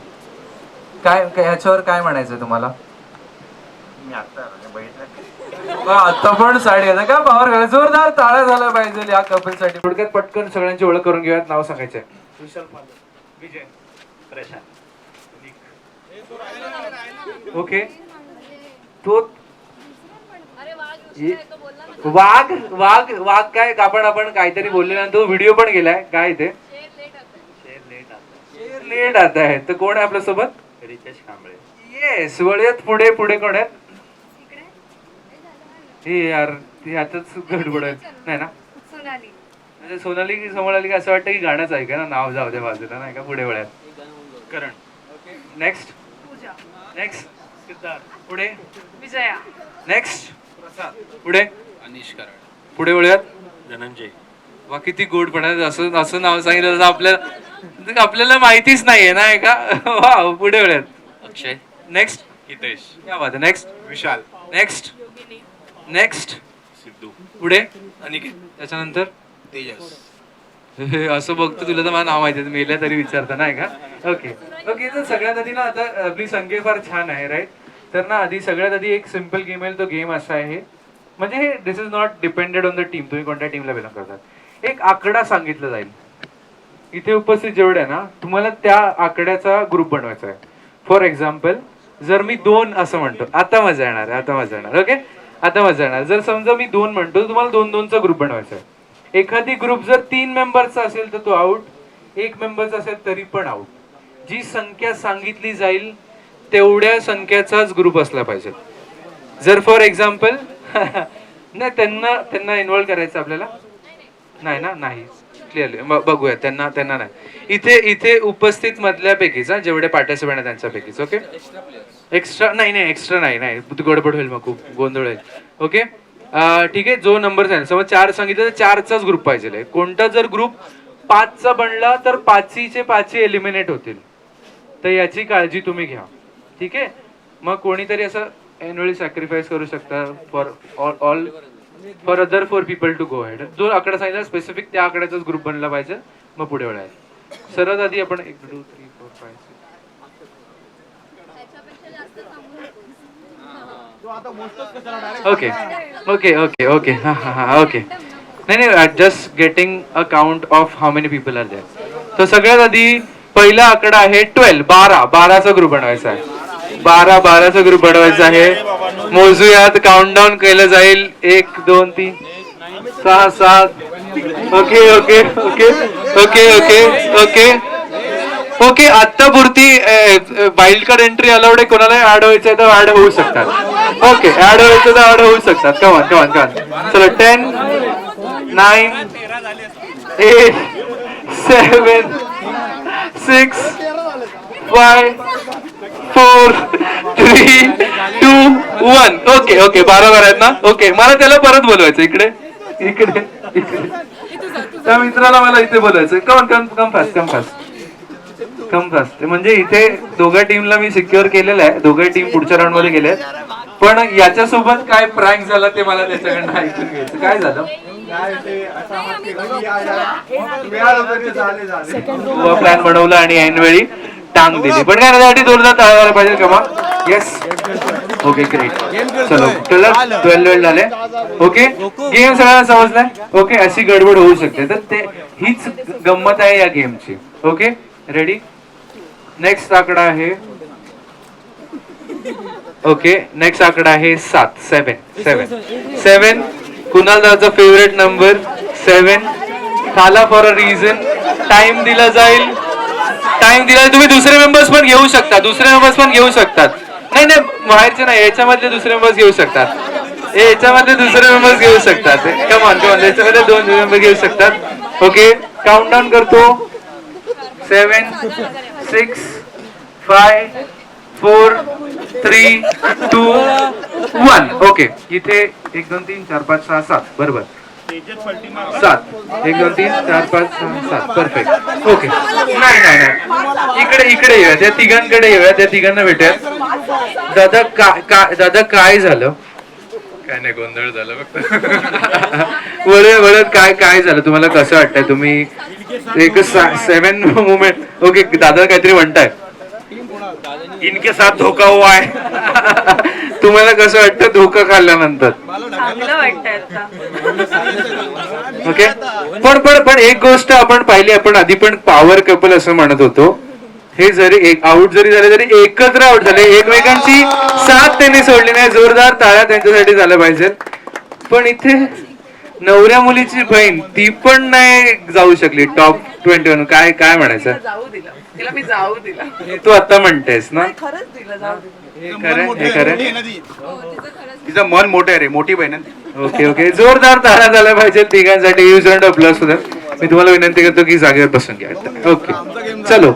काय ह्याच्यावर काय म्हणायचंय तुम्हाला? आता पण साडी घाला का? पावर घाला. जोरदार टाळ्या झाला पाहिजे या कपलसाठी. थोडक्यात पटकन सगळ्यांची ओळख करून घेऊयात. नाव सांगायचंय. विशाल पांडे, विजय, प्रशांत, ओके, तो वाघ वाघ वाघ काय? आपण काहीतरी बोललेला, तो व्हिडिओ पण गेलाय. काय ते? शेर लेट आता है. तर कोण आहे आपल्या सोबत? रितेश कांबळे. येस. वळूयात पुढे. पुढे कोण आहे? हे यार, ती आताच गडबड नाही ना? म्हणजे सोनाली की समोर आली की असं वाटतं की गाणंच ऐका ना, नाव जाऊ दे बाजूला, नाही का? पुढे वळ्यात. करण. नेक्स्ट नेक्स्ट पुढे विजया. नेक्स्ट पुढे अनिश कराड. पुढे वळूयात. धनंजय. वा किती गोडपणा असं असं नाव सांगितलं तर आपल्याला माहितीच नाहीये ना का. वा पुढे वळूयात. अक्षय. नेक्स्ट हितेश. क्या बात आहे. Next Vishal. Next next Siddhu. पुढे अनिकेत. त्याच्यानंतर तेजस. हे असं बघतो तुला तर मला नाव माहिती आहे मेल्या तरी विचारता नाही का. ओके ओके तर सगळ्यात आधी ना आता आपली संख्या फार छान आहे राईट. तर ना आधी सगळ्यात आधी एक सिम्पल गेम आहे. तो गेम असा आहे म्हणजे हे this is not depended on the team. तुम्ही कोणत्या टीमला बिलॉंग करतात. एक आकडा सांगितला जाईल. इथे उपस्थित जेवढे आहे ना तुम्हाला त्या आकड्याचा ग्रुप बनवायचा आहे. फॉर एक्झाम्पल जर मी 2 असं म्हणतो आता मजा येणार आहे. आता मजा येणार. ओके आता मजा येणार. जर समजा मी 2 म्हणतो तर तुम्हाला 2-2चा ग्रुप बनवायचा आहे. एखादी ग्रुप जर 3 मेंबरचा असेल तर तो आउट. 1 मेंबरचा असेल तरी पण आउट. जी संख्या सांगितली जाईल तेवढ्या संख्येचाच ग्रुप असला पाहिजे. जर फॉर एक्झाम्पल नाही त्यांना इन्व्हॉल्व करायचं आपल्याला नाही ना. नाही क्लिअरली बघूया. त्यांना नाही. इथे उपस्थित मधल्यापैकीच जेवढे पार्टिसिपेंट आहेत त्यांच्यापैकीच. ओके एक्स्ट्रा नाही एक्स्ट्रा नाही गडबड होईल मग खूप गोंधळ होईल. ओके ठीक आहे. जो नंबर सांगितलं समज 4 सांगितलं तर 4चाच ग्रुप पाहिजे. कोणता जर ग्रुप 5चा बनला तर 5चे 5 एलिमिनेट होतील. तर याची काळजी तुम्ही घ्या. ठीक आहे. मग कोणीतरी असं एन्युअली सॅक्रिफाईस करू शकता for all for other 4 people to go head. जो आकडा सांगितला स्पेसिफिक त्या आकड्याचाच ग्रुप बनला पाहिजे. मग पुढे वळायचं. सर्वात आधी आपण 1 2 3 4 5 ओके ओके ओके ओके हा हा हा ओके नाही just getting a count of how many people are there. तर सगळ्यात आधी पहिला आकडा आहे 12. 12चा ग्रुप बनवायचा आहे. 12चा ग्रुप बनवायचा आहे. मोजूयात. काउंटडाऊन केलं जाईल. 1 2 3 6 7 okay okay okay okay okay okay okay आता पुरती वाईल्ड कार्ड एंट्री अलाउड आहे. कोणाला ऍड व्हायचं तर ऍड होऊ शकतात. ओके ऍड व्हायचं तर ऍड होऊ शकतात. कमान चला 10 9 8 7 6 5 4 3 2 1 ओके ओके 12 आहेत ना. ओके मला त्याला परत बोलवायचं इकडे इकडे इकडे. त्या मित्राला मला इथे बोलायचं. कम फास्ट म्हणजे इथे दोघा टीमला मी सिक्युअर केलेलं आहे. दोघे टीम पुढच्या राऊंड मध्ये गेले. पण याच्यासोबत काय प्रँक झाला ते मला त्याच्याकडनं ऐकून घ्यायचं. काय झालं. प्लॅन बनवला आणि ऐनवेळी टांग दिली. पण काय त्यासाठी जोरदार टाळायला पाहिजे का मग. Yes okay great. चलो 12 झाले. ओके गेम सगळ्यांना समजलाय. ओके अशी गडबड होऊ शकते. तर ते हीच गंमत आहे या गेमची. Okay ready. नेक्स्ट आकडा आहे ओके नेक्स्ट आकडा आहे 7 7 कुणाल दादाचा फेवरेट नंबर 7. खाला फॉर अ रिझन. टाइम दिला जाईल. तुम्ही दुसरे मेंबर्स पण घेऊ शकता. नाही बाहेरचे नाही. याच्यामधले दुसरे मेंबर्स घेऊ शकतात. याच्यामधले दुसरे मेंबर्स घेऊ शकतात. कमान याच्यामध्ये 2 मेंबर घेऊ शकतात. ओके काउंटडाऊन करतो. 7 6 5 4 3 2 1 ओके इथे 1 2 3 4 5 6 7 बरोबर 7 1 2 3 4 5 6 7 परफेक्ट. ओके नाही इकडे येऊया. त्या तिघांकडे येऊया. त्या तिघांना भेटूया. दादा काय झालं. काय नाही गोंधळ झालं फक्त. वळत काय झालं. तुम्हाला कसं वाटतंय. तुम्ही एक 7 मुवमेंट ओके दादा काहीतरी म्हणताय. इनके साथ धोका हुआ है. तुम्हाला कसं वाटतं धोका खाल्ल्यानंतर. ओके पण एक गोष्ट आपण पाहिली. आपण आधी पण पॉवर कपल असं म्हणत होतो. हे जरी आउट जरी झाले तरी एकत्र आउट झाले. एकमेकांची साथ त्यांनी सोडली नाही. जोरदार टाळ्या त्यांच्यासाठी झाल्या पाहिजे. पण इथे नवऱ्या मुलीची बहीण ती पण नाही जाऊ शकली टॉप 21. काय म्हणायचं. तिला मी जाऊ दिला. हे तू आता म्हणतेस ना. खरंच दिलं जाऊ. हे खरं तिचं मन मोठं आहे रे. मोठी बहीण. ओके जोरदार टाळ्या झाल्या पाहिजे तिघांसाठी. यूज अँड प्लस सुद्धा मी तुम्हाला विनंती करतो की जागेवर बसून घ्या. ओके चलो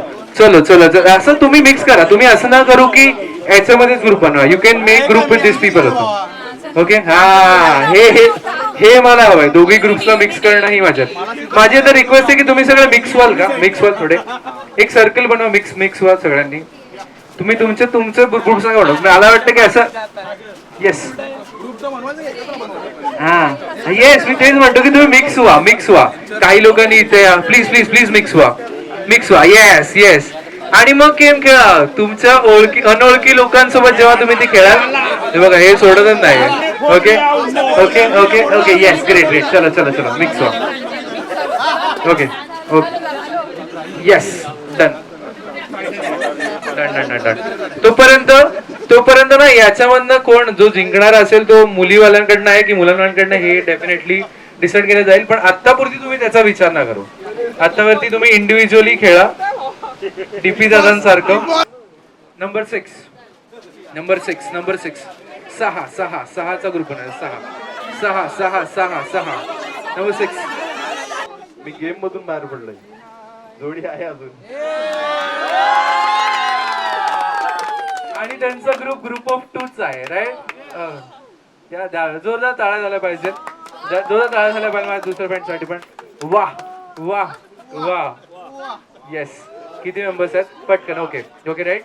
असं तुम्ही मिक्स करा. तुम्ही असं ना करू की याच्यामध्येच ग्रुप बनवा. You can make group with this people also. Okay, हा हे हे हे मला हवंय. दोघी ग्रुप्सला मिक्स करणं ही माझी आता रिक्वेस्ट आहे की तुम्ही सगळे मिक्स व्हाल का? मिक्स व्हाल थोडे. एक सर्कल बनवा, मिक्स व्हाल सगळ्यांनी. तुम्ही तुमचं ग्रुप सांगा म्हणून मला वाटतं की असं. येस, हा येस, मी तेच म्हणतो की तुम्ही मिक्स व्हा. काही लोकांनी इथे प्लीज मिक्स व्हा. Yes yes. आणि मग गेम खेळा तुमच्या अनोळखी लोकांसोबत. जेव्हा तुम्ही ते खेळाल हे बघा, हे सोडतच नाही. Okay okay okay okay yes, great. चलो मिक्स व्हा. Okay yes, done. तोपर्यंत ना याच्यामधनं कोण जो जिंकणार असेल तो मुलीवाल्यांकडनं आहे की मुलांकडनं हे डेफिनेटली डिसाईड केलं जाईल. पण आतापुरती तुम्ही त्याचा विचार ना करू. आतावरती तुम्ही इंडिव्हिज्युअली खेळा डीपी दादांसारखं. नंबर 6 सहाचा ग्रुप आहे. 6 नंबर 6. मी गेम मधून बाहेर पडलोय. जोडी आहे अजून. आणि त्यांचा ग्रुप ऑफ 2च आहे, राईट. जोरदार टाळ्या झाल्या पाहिजेत. माझ्या दुसऱ्या फ्रेंडसाठी पण. वा येस. किती मेंबर्स आहेत पटकन? Okay right.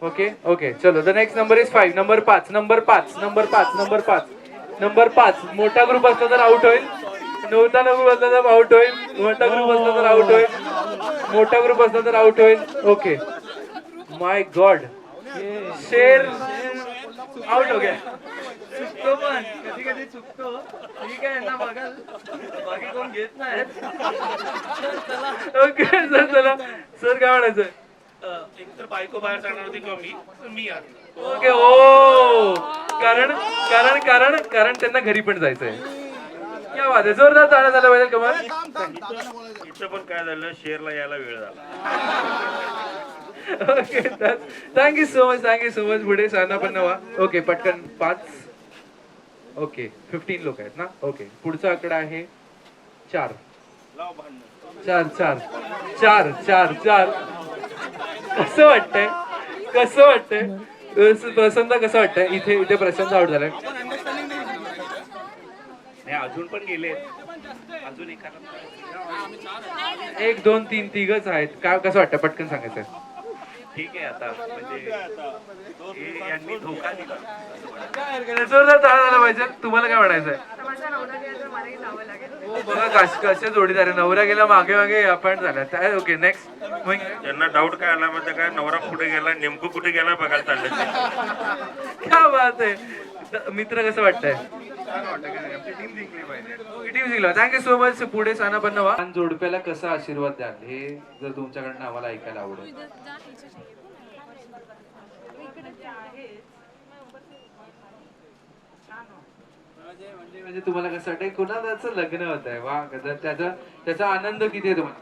ओके चलो. The next number is 5. Number 5. मोठा ग्रुप असला तर आउट होईल. नवता ग्रुप असला तर आउट होईल. मोठा ग्रुप असला तर आउट होईल. ओके, माय गॉड. शेर आउट हो गया. चुकतो पण कधी चुकतो. ठीक आहे ना, बघा बाकी कोण घेत नाही. ओके चला सर, काय म्हणायचं? एक तर बायको बाहेर जाणार होती किंवा मी ओके. ओ कारण त्यांना घरी पण जायचंय. क्या बात आहे. जोरदार टाळ्या झाल्या पाहिजे. कमाल. इथं पण काय झालं, शेअरला यायला वेळ झाला. Okay, thank you so much. पुढे साना पण नवा. ओके पटकन 5. ओके 15 लोक आहेत ना. ओके, पुढचा आकडा आहे 4. कसं वाटतंय? प्रसन्न कसं वाटतंय? इथे प्रसन्न आउट झालाय. अजून पण गेले. अजून 1 2 3 तिघच आहेत. काय कसं वाटतं? पटकन सांगायचं. ठीक आहे. आता म्हणजे यांनी धोका दिला. जोरदार टाळ्या झाला पाहिजे. तुम्हाला काय म्हणायचंय? बघा कसे जोडीदार आहे. नवरा गेला मागे अपॉइंट झाला. Okay next. त्यांना डाऊट काय आला माहिती काय, नवरा कुठे गेला, नेमकं कुठे गेला बघायला चाललं. क्या बात आहे. मित्र कसं वाटतंय? टीम जिंकली पाहिजे. टीम जिंकला. Thank you so much. पुढे साना पण नवा. जोडप्याला कसा आशीर्वाद द्याल हे जर तुमच्याकडनं आम्हाला ऐकायला आवडेल. म्हणजे तुम्हाला कसं वाटतंय? कुणाचं लग्न होत आहे? वा, त्याचा आनंद किती आहे तुम्हाला?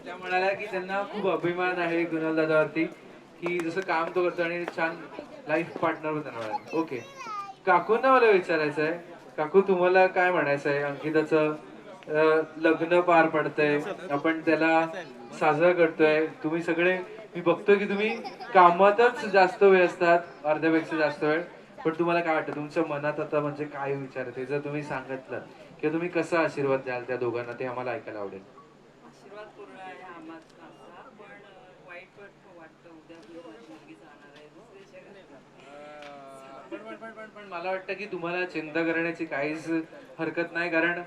त्या म्हणाल्या की त्यांना खूप अभिमान आहे कुणाल दादावरती, की जसं काम तो करतो आणि छान लाईफ पार्टनर त्यांना. ओके, काकूंना मला विचारायचं आहे. काकू, तुम्हाला काय म्हणायचं आहे? अंकिताचं लग्न पार पडतंय, आपण त्याला साजरा करतोय. तुम्ही सगळे, मी बघतोय की तुम्ही कामातच जास्त वेळ असतात, अर्ध्यापेक्षा जास्त वेळ. पण तुम्हाला काय वाटतं? तुमच्या मनात आता म्हणजे काय विचार आहे? जर तुम्ही सांगितलं किंवा तुम्ही कसा आशीर्वाद द्याल त्या दोघांना, ते आम्हाला ऐकायला आवडेल. आशीर्वाद पूर्ण आहे आम्हाला, पण वाईट वाटतं उद्या मुलगी जाणार आहे पण मला वाटतं की तुम्हाला चिंता करण्याची काहीच हरकत नाही. कारण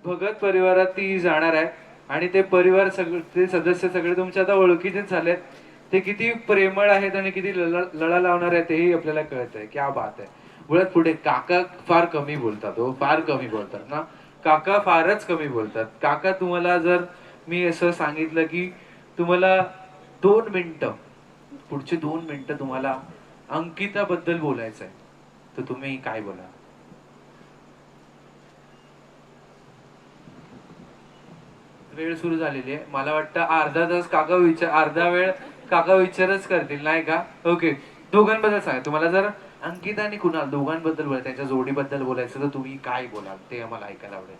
भगत परिवारात ती जाणार आहे आणि ते परिवार ते सदस्य सगळे तुमच्या आता ओळखीचेच झालेत. ते किती प्रेमळ आहेत आणि किती लढा लावणार आहे तेही आपल्याला कळत आहे. क्या बात आहे. बोलत पुढे. काका फार कमी बोलतात. फार कमी बोलतात ना काका, फारच कमी बोलतात. काका, तुम्हाला जर मी असं सांगितलं की तुम्हाला 2 मिनिटं, पुढचे 2 मिनिटं तुम्हाला अंकिताबद्दल बोलायचं आहे, तर तुम्ही काय बोला? वेळ सुरू झालेली आहे. मला वाटतं अर्धा तास अर्धा वेळ काका विचारच करतील, नाही का? ओके, दोघांबद्दल सांगा. तुम्हाला जर अंकिता आणि कुणाल दोघांबद्दल बोलायचं, त्यांच्या जोडीबद्दल बोलायचं, तर तुम्ही काय बोलाल ते आम्हाला ऐकायला आवडेल.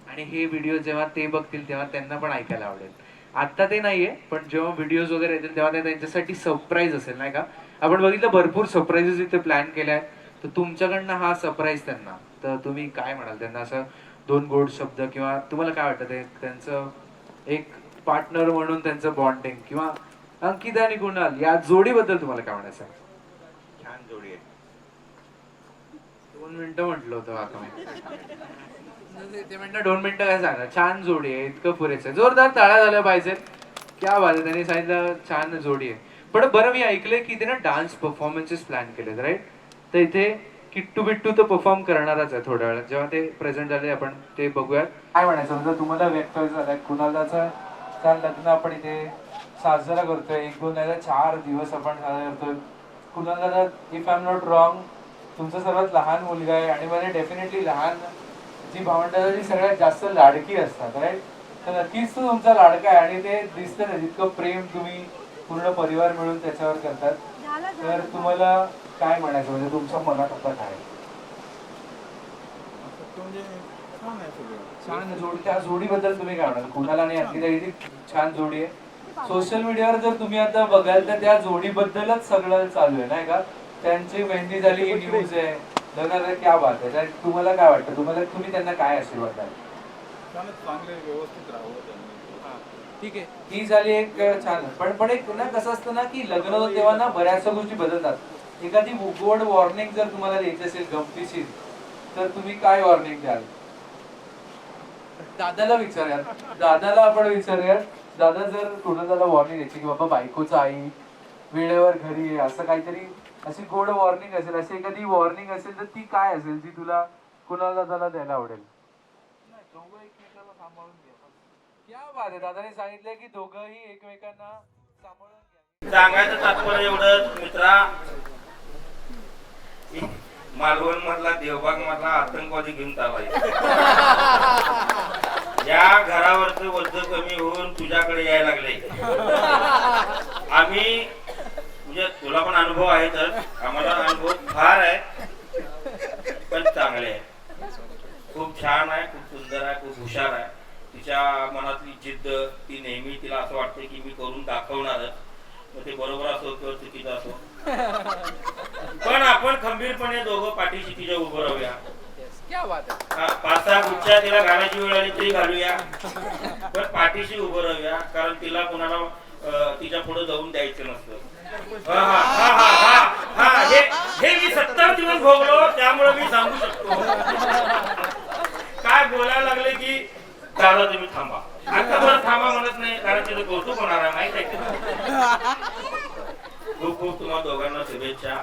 आणि हे व्हिडिओ जेव्हा ते बघतील तेव्हा त्यांना पण ऐकायला आवडेल. आता ते नाहीये, पण जेव्हा व्हिडिओज वगैरे येतील तेव्हा ते त्यांच्यासाठी सरप्राईज असेल, नाही का? आपण बघितलं भरपूर सरप्राईजेस इथे प्लॅन केल्या आहेत, तर तुमच्याकडनं हा सरप्राईज त्यांना, तर तुम्ही काय म्हणाल त्यांना? असं 2 गोड शब्द, किंवा तुम्हाला काय वाटतं ते त्यांचं एक पार्टनर म्हणून त्यांचं बॉन्डिंग, किंवा अंकिता आणि कुणाल या जोडीबद्दल तुम्हाला काय म्हणायचं आहे? छान जोडी आहे. 2 मिनिटं म्हटलं होतं आता मी. ते म्हणतात 2 मिनिटं काय सांगा, छान जोडी आहे, इतकं पुरेसं आहे. जोरदार टाळ्या झाल्या पाहिजे. क्या बात आहे, त्यांनी सांगितलं छान जोडी आहे. पण बरं, मी ऐकलंय की ते ना डान्स परफॉर्मन्सेस प्लॅन केलेत, राईट? तर इथे किट्टू बिट्टू तर परफॉर्म करणारच आहे थोड्या वेळात, जेव्हा ते प्रेझेंट झाले आपण ते बघूयात. काय म्हणायचं म्हणजे तुम्हाला व्यक्त झालंय कुणालाचं लग्न आपण इथे साजरा करतोय, 1-2 नाही तर 4 दिवस आपण साजरा करतोय. कुणाला, if I am not wrong, तुमचा सर्वात लहान मुलगा आहे, आणि म्हणजे डेफिनेटली लहान जी भावंडं ती सगळ्यात जास्त लाडकी असतात, राईट? तर नक्कीच तो तुमचा लाडका आहे, आणि ते दिसतं ना जितकं प्रेम तुम्ही पूर्ण परिवार मिळून त्याच्यावर करतात. तर तुम्हाला काय म्हणायचं म्हणजे तुमच्या मनात आता काय? छान जोडी, त्या जोडीबद्दल तुम्ही काय म्हणाल? कुणाला आणि अंकिता ही छान जोडी आहे. सोशल मीडियावर जर तुम्ही आता बघाल तर त्या जोडीबद्दलच सगळं चालू आहे, नाही का? त्यांची मेहंदी झाली, ही न्यूज आहे, लग्नाला क्या बात आहे. तुम्हाला काय वाटतं? तुम्ही त्यांना काय आशीर्वाद द्याल? चांगले व्यवस्थित राहावं त्यांनी. ठीक आहे, ही झाली एक छान. पण एक ना कसं असतं ना की लग्न होतं तेव्हा ना बऱ्याचशा गोष्टी बदलतात. एखादी गोड वॉर्निंग जर तुम्हाला द्यायची असेल गमतीशीर, तर तुम्ही काय वॉर्निंग द्याल? दादाला विचारूयात, दादाला आपण विचारूयात. दादा, जर कुणाला वॉर्निंग द्यायची की बाबा बायकोचं आई वेळेवर घरी आहे, असं काहीतरी अशी गोड वॉर्निंग असेल, अशी एखादी वॉर्निंग असेल, तर ती काय असेल जी तुला कुणाला दादाला द्यायला आवडेल? दोघं एकमेकाला सांभाळून घ्या. क्या बात आहे, दादाने सांगितलंय की दोघंही एकमेकांना सांभाळून घ्या. सांगायचं तात्पर्य एवढंच मित्रा, मालवण मधला, देवबाग मधला आतंकवादी घेऊन चाललाय. या घरावरचं वज्ज कमी होऊन तुझ्याकडे यायला लागले. आम्ही म्हणजे तुला पण अनुभव आहे, तर आम्हाला अनुभव फार आहे, पण चांगले आहे. खूप छान आहे, खूप सुंदर आहे, खूप हुशार आहे. तिच्या मनातली जिद्द, ती नेहमी तिला असं वाटते की मी करून दाखवणारच. मग ते बरोबर असो किंवा चुकीचं असो, पण आपण खंबीरपणे दोघं पाठीशी तिच्या उभं राहूया. 5-6 गुच्छा तिला घालायची वेळ आली तरी घालूया, पण पाठीशी उभं राहूया, कारण तिला कुणाला तिच्या पुढे जाऊन द्यायचं नसतं. हे मी 70 दिवस भोगलो, त्यामुळे मी सांगू शकतो. काय बोलायला लागले की दादा तुम्ही थांबा, आता बरं थांबा म्हणत नाही, कारण तिचं कौतुक होणार आहे, माहित आहे. खूप खूप तुम्हाला दोघांना शुभेच्छा.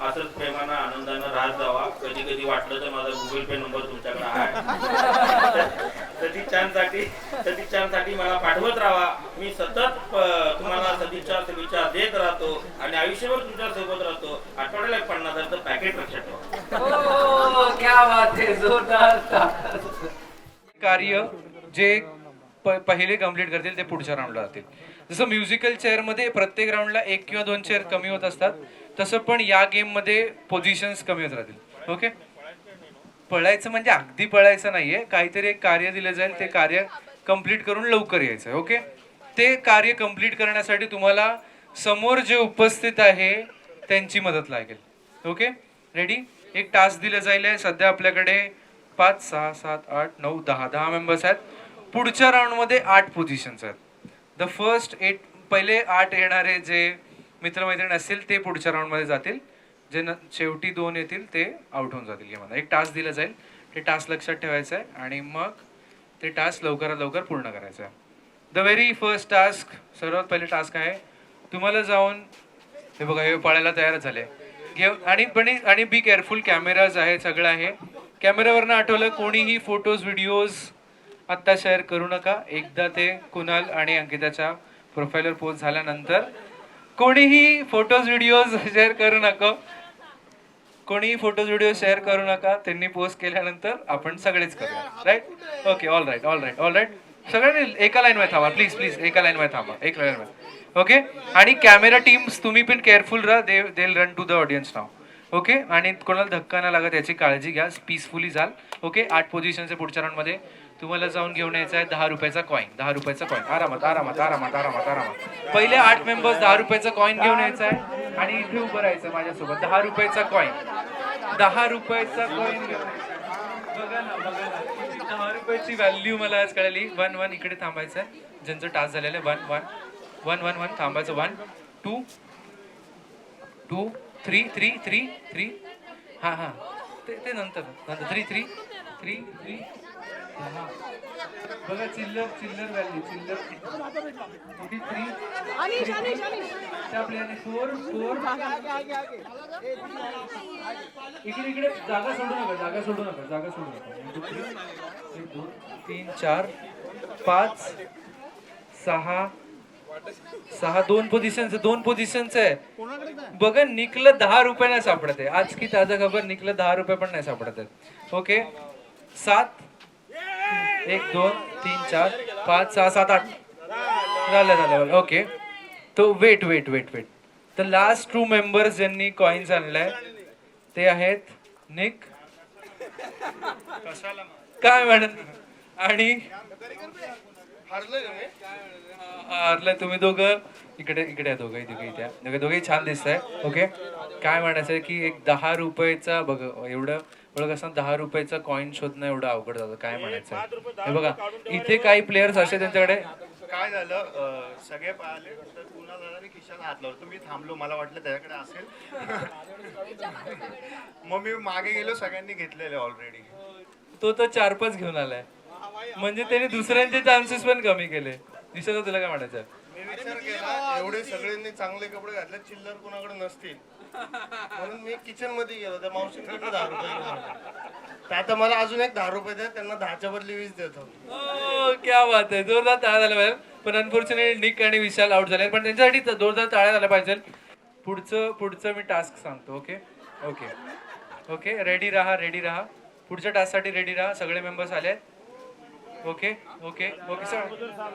असंच प्रेमानं आनंदानं राहत जावा. कधी कधी वाटलं तर माझा गुगल पे नंबर तुमच्याकडे आहे, सदिच्छांसाठी मला पाठवत राहा. मी सतत तुम्हाला सदिच्छा देत राहतो, आणि आयुष्यभर तुमच्या सोबत राहतो. आठवड्याला 50,000चं पॅकेट लक्षात ठेवा. क्या बात आहे, जोरदार. कार्य जे पहिले कम्प्लीट करतील ते पुढच्या राऊंडला जातील. जसं म्युझिकल चेअर मध्ये प्रत्येक राऊंडला 1 किंवा 2 चेअर कमी होत असतात, तसं पण या गेम मध्ये पोझिशन्स कमी होत राहतील. ओके, पळायचं म्हणजे अगदी पळायचं नाहीये, काहीतरी एक कार्य दिलं जाईल, ते कार्य कम्प्लीट करून लवकर यायचं. ओके, ते कार्य कम्प्लीट करण्यासाठी तुम्हाला समोर जे उपस्थित आहे त्यांची मदत लागेल. Okay, ready? एक टास्क दिलं जाईल. सध्या आपल्याकडे 5, 6, 7, 8, 9, 10 मेंबर्स आहेत. पुढच्या राऊंडमध्ये 8 पोझिशन्स आहेत. द फर्स्ट 8, पहिले 8 येणारे जे मित्रमैत्रिणी असतील ते पुढच्या राऊंडमध्ये जातील. जे शेवटी 2 येतील ते आउट होऊन जातील गेममध्ये. एक टास्क दिलं जाईल, ते टास्क लक्षात ठेवायचं आहे, आणि मग ते टास्क लवकरात लवकर पूर्ण करायचं आहे. द व्हेरी फर्स्ट टास्क, सर्वात पहिले टास्क आहे तुम्हाला जाऊन, हे बघा हे पळायला तयार झाले घेऊन, आणि बी केअरफुल, कॅमेराज आहे, सगळं आहे. कॅमेरावरनं आठवलं, कोणीही फोटोज व्हिडिओज आत्ता शेअर करू नका. एकदा ते कुणाल आणि अंकिताच्या प्रोफाईलवर पोस्ट झाल्यानंतर कोणीही फोटोज व्हिडिओज शेअर करू नका. कोणीही फोटोज व्हिडिओ शेअर करू नका. त्यांनी पोस्ट केल्यानंतर आपण सगळेच करूया, राईट? Okay, all right. सगळ्यांनी एका लाईनमध्ये थांबा, प्लीज एका लाईनमध्ये थांबा, एक लाईनमध्ये. ओके, आणि कॅमेरा टीम्स तुम्ही पण केअरफुल राहा. They will run to the audience नाव. ओके, आणि कोणाला धक्का नाही लागत याची काळजी घ्या. पीसफुली जाल. ओके, 8 पोझिशन्स आहे पुढच्या राऊंडमध्ये. तुम्हाला जाऊन घेऊन यायचा आहे 10 रुपयाचा कॉईन. 10 रुपयाचा कॉईन आरामात आरामात आरामात आरामात आरामात. पहिले 8 मेंबर्स 10 रुपयाचा कॉईन घेऊन यायचा आहे आणि इथे उभं राहायचं माझ्यासोबत. 10 रुपयाचा कॉईन. 10 रुपयाचा कॉईन घेऊन बघा ना बघा ना 10 रुपयाची व्हॅल्यू मला आज कळली. 1 1 इकडे थांबायचं आहे. ज्यांचं टास्क झालेलं आहे 1 1 1 1 1 थांबायचं. 1 2 2 3 3 3 3 हां हां ते नंतर नंतर 3 3 3 3 हां बघा चिल्लर चिल्लर व्हॅल्यू चिल्लर 3 त्या प्लेयरने 4 4 इकडे इकडे जागा सोडू नका जागा सोडू नका जागा सोडू नका. 1 2 3 4 5 6 6 दोन पोझिशन्स आहे. बघा निकलं 10 रुपये नाही सापडत आहे आज की ताजा खबर. निकलं 10 रुपये पण नाही सापडत आहे. ओके 7 1 2 3 4 5 6 7 8 झालं. ओके तो वेट वेट वेट वेट तर लास्ट 2 मेंबर्स ज्यांनी कॉइन्स आणलाय ते आहेत निक काय म्हणत आणि हरलं तुम्ही दोघं इकडे इकडे दोघंही दोघेही छान दिसत आहे. ओके काय म्हणायचं आहे की एक 10 रुपयाचा बघ एवढं बघ असं 10 रुपयाचा कॉईन शोधणं एवढं अवघड जातं. काय म्हणायचं हे बघा इथे काही प्लेयर्स असे त्यांच्याकडे काय झालं सगळे पाहिले तर पुन्हा दादाने खिशाला हात लावला. मी थांबलो मला वाटलं त्याच्याकडे असेल. मग मी मागे गेलो सगळ्यांनी घेतलेले ऑलरेडी. तो तर 4-5 घेऊन आलाय म्हणजे त्याने दुसऱ्यांचे चान्सेस पण कमी केले. दिसत तुला काय म्हणायचं. मी विचार केला एवढे सगळ्यांनी चांगले कपडे घातले चिल्लर कोणाकडे नसतील म्हणून मी किचन मध्ये गेलो त्या मावशींकडे 10 रुपये घेऊन आलो. आता मला अजून एक 10 रुपये द्या त्यांना 10च्या बदली 20 देतो. क्या बात आहे. जोरदार टाळ्या झाल्या पाहिजे. पण अनफॉर्च्युनेटली निक आणि विशाल आउट झाले पण त्यांच्यासाठी जोरदार टाळ्या झाल्या पाहिजे. पुढचं मी टास्क सांगतो. ओके ओके ओके रेडी राहा पुढच्या टास्कसाठी रेडी राहा. सगळे मेंबर्स आले. Okay okay okay sir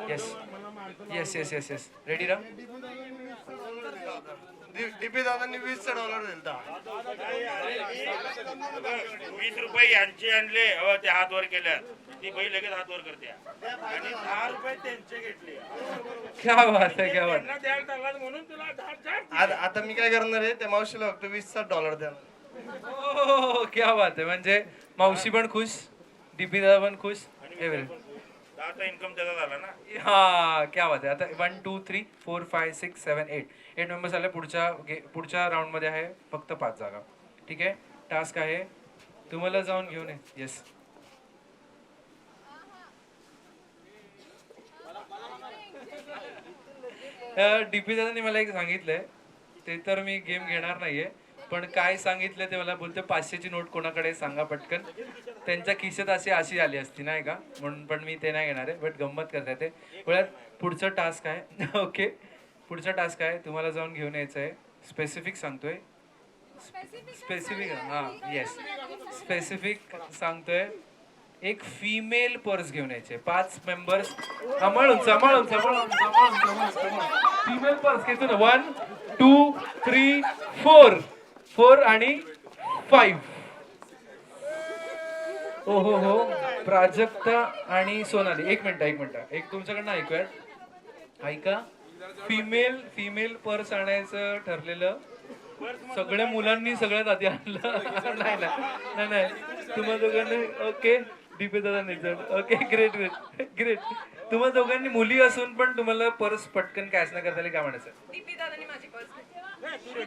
yes yes yes yes ready राहा. डीपी दादांनी $20 दिलता. 20 रुपये यांचे आणले ते हात वर केल्या ती बाई लगेच हात वर करते आणि 10 रुपये त्यांचे घेतले. क्या बात आहे क्या बात द्यायला म्हणून तुला आता मी काय करणार आहे त्या मावशीला फक्त $20 द्या. क्या बात आहे. म्हणजे मावशी पण खुश डीपी दादा पण खुश. इन्कम त्याचा झाला ना. हा क्या बात आहे. आता 1 2 3 4 5 6 7 8 मेंबर्स आले. पुढच्या राऊंड मध्ये आहे फक्त 5 जागा. ठीक आहे टास्क आहे तुम्हाला जाऊन घेऊन ये. येस डीपी दादांनी मला एक सांगितलंय ते तर मी गेम घेणार नाहीये पण काय सांगितलं ते मला बोलते 500ची नोट कोणाकडे सांगा पटकन. त्यांच्या खिशात अशी आली असती नाही का म्हणून पण मी ते नाही घेणार आहे. बट गंमत करता ते बोलत पुढचं टास्क आहे. ओके पुढचा टास्क आहे तुम्हाला जाऊन घेऊन यायचं आहे. स्पेसिफिक सांगतोय स्पेसिफिक हां येस स्पेसिफिक सांगतोय. एक फिमेल पर्स घेऊन यायचे 5 मेंबर्स. सांभाळून फिमेल पर्स घेतो ना. 1 2 3 4 आणि 5. हो हो हो प्राजक्ता आणि सोनाली. एक मिनिट एक तुमच्याकडनं ऐकूयात. ऐका फिमेल पर्स आणायचं ठरलेलं सगळ्या मुलांनी सगळ्यात आधी आणलं. नाही तुम्हा दोघांनी ओके डीपी दादा ओके ग्रेट तुम्हा दोघांनी मुली असून पण तुम्हाला पर्स पटकन कॅश नाही करता काय म्हणायचं. दीपी दादांनी माझी purse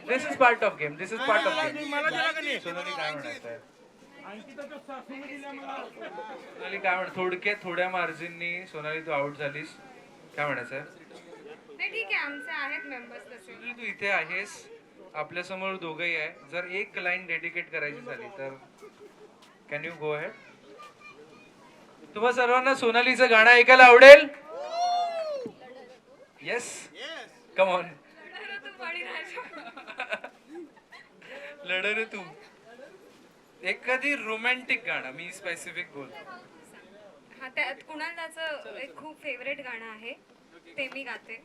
this is part of game Sonali काय म्हणायचं सोनाली काय म्हण थोड्या मार्जिननी सोनाली तू आउट झालीस काय म्हणायचं. नाही ठीक आहे आमचे आहेत मेंबर्स तसे. तू इथे आहेस आपल्या समोर दोघंही आहे. जर एक लाईन डेडिकेट करायची झाली तर कॅन यू गो अहेड. तुम्हा सर्वांना सोनालीचं गाणं ऐकायला आवडेल. येस कम ऑन लढ रे तू. एखादी रोमॅन्टिक गाणं मी स्पेसिफिक बोल. हा त्यात कुणालाचं एक खूप फेवरेट गाणं आहे ते मी गाते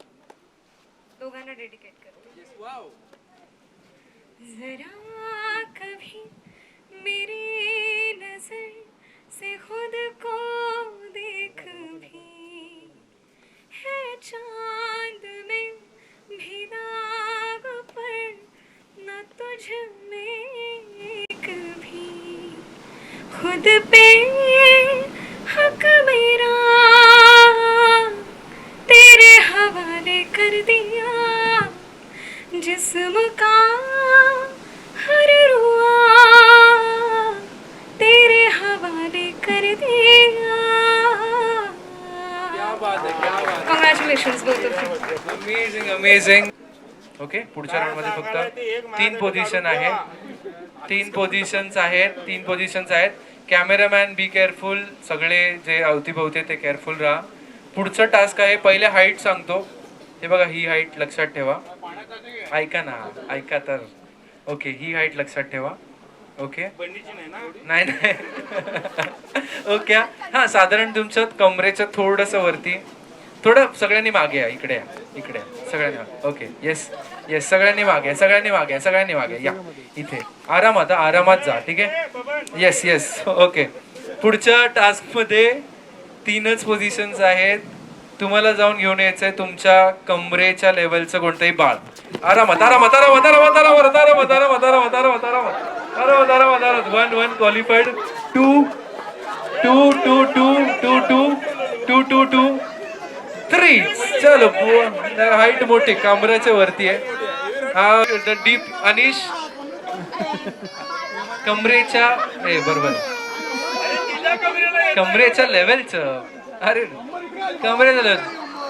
दोघांना डेडिकेट करते. जरा कभी मेरी नजर से खुद को में कभी खुद पे हक मेरा तेरे हवाले कर दिया, जिस्म का हर रुआ तेरे हवाले कर दिया. Congratulations both of you. Amazing amazing. Okay, पुढच्या राऊंड मध्ये फक्त 3 पोझिशन आहेत. 3 पोझिशन्स आहेत. Cameraman be careful. सगळे जे अवतीभवते ते केअरफुल राहा. पुढचं टास्क आहे, पहिले हाईट सांगतो. हे बघा, ही हाईट लक्षात ठेवा. ऐका ना, ऐका तर. ओके, ही हाईट लक्षात ठेवा. ओके, नाही नाही. ओके, हां, साधारण तुमच्या कमरेच्या थोडंसं वरती, थोडं सगळ्यांनी मागे या. इकडे या, इकडे सगळ्यांनी. ओके, येस येस, सगळ्यांनी मागे या. इथे आरामात जा. ठीक आहे, येस येस. ओके, पुढच्या टास्क मध्ये 3च पोझिशन्स आहेत. तुम्हाला जाऊन घेऊन यायचंय तुमच्या कमरेच्या लेवलचं कोणतंही बाळ. आरामात. 1 क्वालिफाईड. 2 3. चलो, हाईट मोठी, कमरेच्या वरती आहे. हा डीप. अनिश, कमरेच्या बरोबर, कमरेच्या लेवलचं. अरे, कमरेच्या लेवल.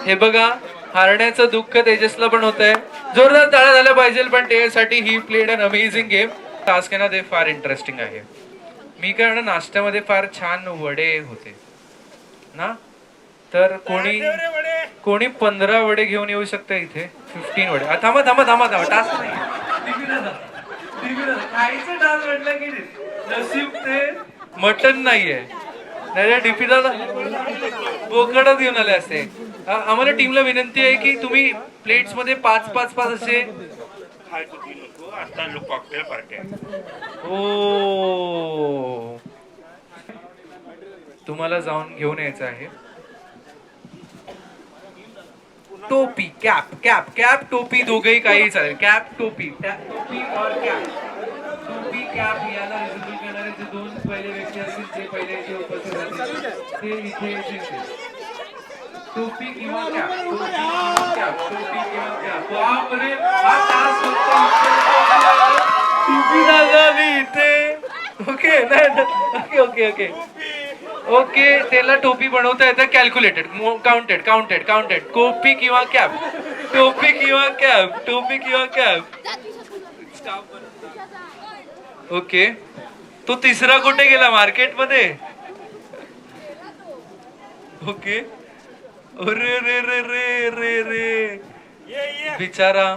हे बघा, हारण्याचं दुःख तेजसला पण होत आहे. जोरदार टाळ्या झाल्या पाहिजे. पण त्यासाठी ही played an amazing game. Task आहे ना, ते फार इंटरेस्टिंग आहे. मी काय नाश्त्यामध्ये फार छान वडे होते ना, तर कोणी 15 वडे घेऊन येऊ शकतं इथे. 15 वडे. थांबा. टास्क नाही, खायचं टास्क म्हटलं की नशीब ते मटन नाहीये. नाही, डीपी दादा बोकडच घेऊन आले असते. आम्हाला टीमला विनंती आहे की तुम्ही प्लेट्स मध्ये 5 असे. ओ, तुम्हाला जाऊन घेऊन यायचं आहे टोपी. कॅप टोपी दोघेही काही चालेल. कॅप टोपी और कॅप. टोपी कॅप याला रिझल्ट करणारे जे 2 पहिले व्यक्ती असतील, जे पहिले इथे उपस्थित असतील ते इथे येतील. टोपी किंवा कॅप. बापरे, हा टास्क फक्त टोपी दादा इथे. ओके, त्याला टोपी बनवता येतं. Calculated, counted. टोपी किंवा कॅप. ओके, तो तिसरा कुठे गेला? मार्केटमध्ये. ओके, अरे रे बिचारा.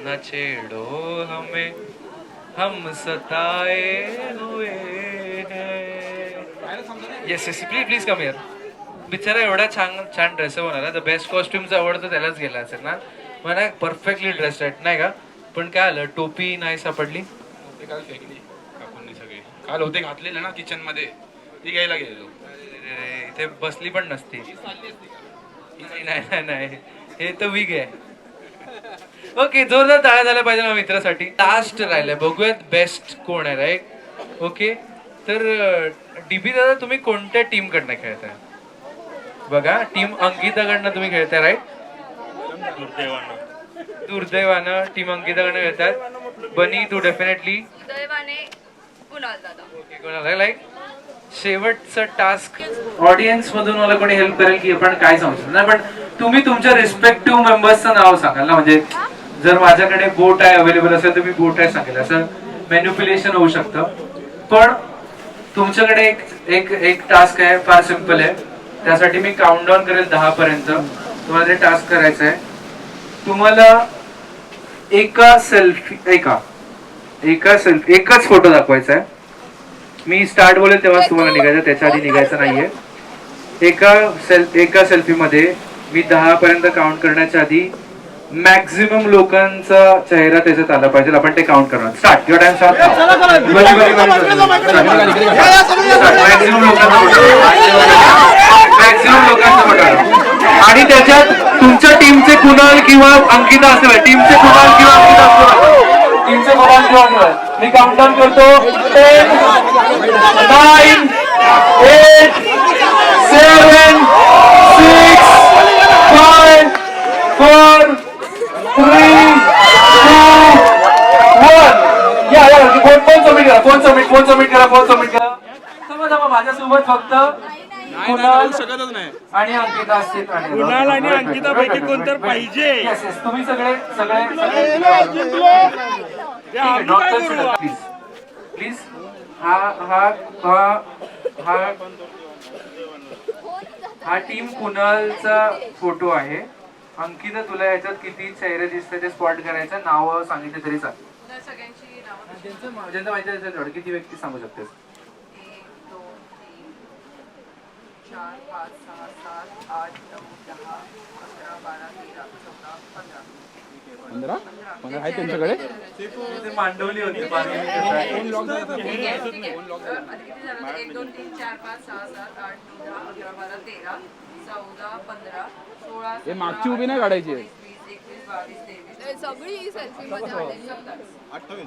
न छेड़ो हमें, हम सताए हुए हैं. Yes, please come here. बिचारा एवढा छान ड्रेस बनवला. द बेस्ट कॉस्ट्युमचा अवॉर्ड तर त्यालाच गेला असेल ना. मला परफेक्टली ड्रेस्ड आहेत नाही का. पण काय आलं, टोपी नाही सापडली. काल फेकली काकूंनी सगळे. काल होते घातलेलं ना किचन मध्ये, ती घ्यायला गेलो. इथे बसली पण नसती. नाही, हे तर विग आहे. ओके, जोरदार टाळ्या झाल्या पाहिजे ना मित्रासाठी. लास्ट राहिलंय, बघूयात बेस्ट कोण आहे. राईट. ओके, तर डीबी दादा तुम्ही कोणत्या टीम कडनं खेळताय? बघा, टीम अंकिताकडनं तुम्ही खेळताय. राईट. दुर्दैवानं टीम अंकिताकडनं खेळतात. बनी, तू डेफिनेटली. कुणाल दादा. ओके, कोणाला लाईक शेवटचा टास्क ऑडियन्स मधून मला कोणी हेल्प करेल की आपण काय सांगू नाही, पण तुम्ही तुमच्या रिस्पेक्टिव्ह मेंबर्सचं नाव सांगाल ना. म्हणजे जर माझ्याकडे बोट आहे अवेलेबल असेल तर मी बोट आहे सांगेल. असं मॅन्युप्युलेशन होऊ शकतं. पण तुमच्याकडे एक टास्क आहे, फार सिम्पल आहे. त्यासाठी मी काउंटडाऊन करेल 10 पर्यंत. तुम्हाला ते टास्क करायचं आहे. तुम्हाला एकच फोटो दाखवायचा आहे. मी स्टार्ट बोलेल तेव्हाच तुम्हाला निघायचं, त्याच्या आधी निघायचं नाहीये. एका सेल्फी मध्ये मी 10 पर्यंत काउंट करण्याच्या आधी मॅक्झिमम लोकांचा चेहरा त्याच्यात आला पाहिजे. आपण ते काउंट करणार. Start. Your time start. Maximum लोकांचा बघा. आणि त्याच्यात तुमच्या टीमचे कुणाल किंवा अंकिता असतील. टीमचे कुणाल किंवा अंकिता असतील. टीमचे कुणाल किंवा अंकिता. मी काउंटडाऊन करतो. 10, 9, 8, 7, 6, 5, 4, 3, 2, 1. या फोन सबमिट करा. समजा माझ्यासोबत फक्त कुणाल शकतच नाही. आणि अंकिता असतील. कुणाल आणि अंकिता पैकी कोण तर पाहिजे. Yes, yes. तुम्ही सगळे प्लीज. हा टीम कुणालचा फोटो आहे. अंकिता तुला याच्यात किती चेहरे दिसते ते स्पॉट करायचं. नाव सांगितले तरी चालेल. सगळ्यांची नावं ज्यांचं माहिती असेल तेवढं. किती व्यक्ती सांगू शकतेस? 1, 2, 3, 4, 5, 6, 7, 8, 9, 10, 11, 12, 13, 14, 15. 15 आहे त्यांच्याकडे. ते मांडवली होती. 1, 2, 3, 4, 5, 6, 7, 8, 9, 10, 11, 12, 13, 14, 15, 16, हे मागची उभी नाही काढायची. 20, 21, 22, 23, सगळी सेल्फी मध्ये आलेली. 28.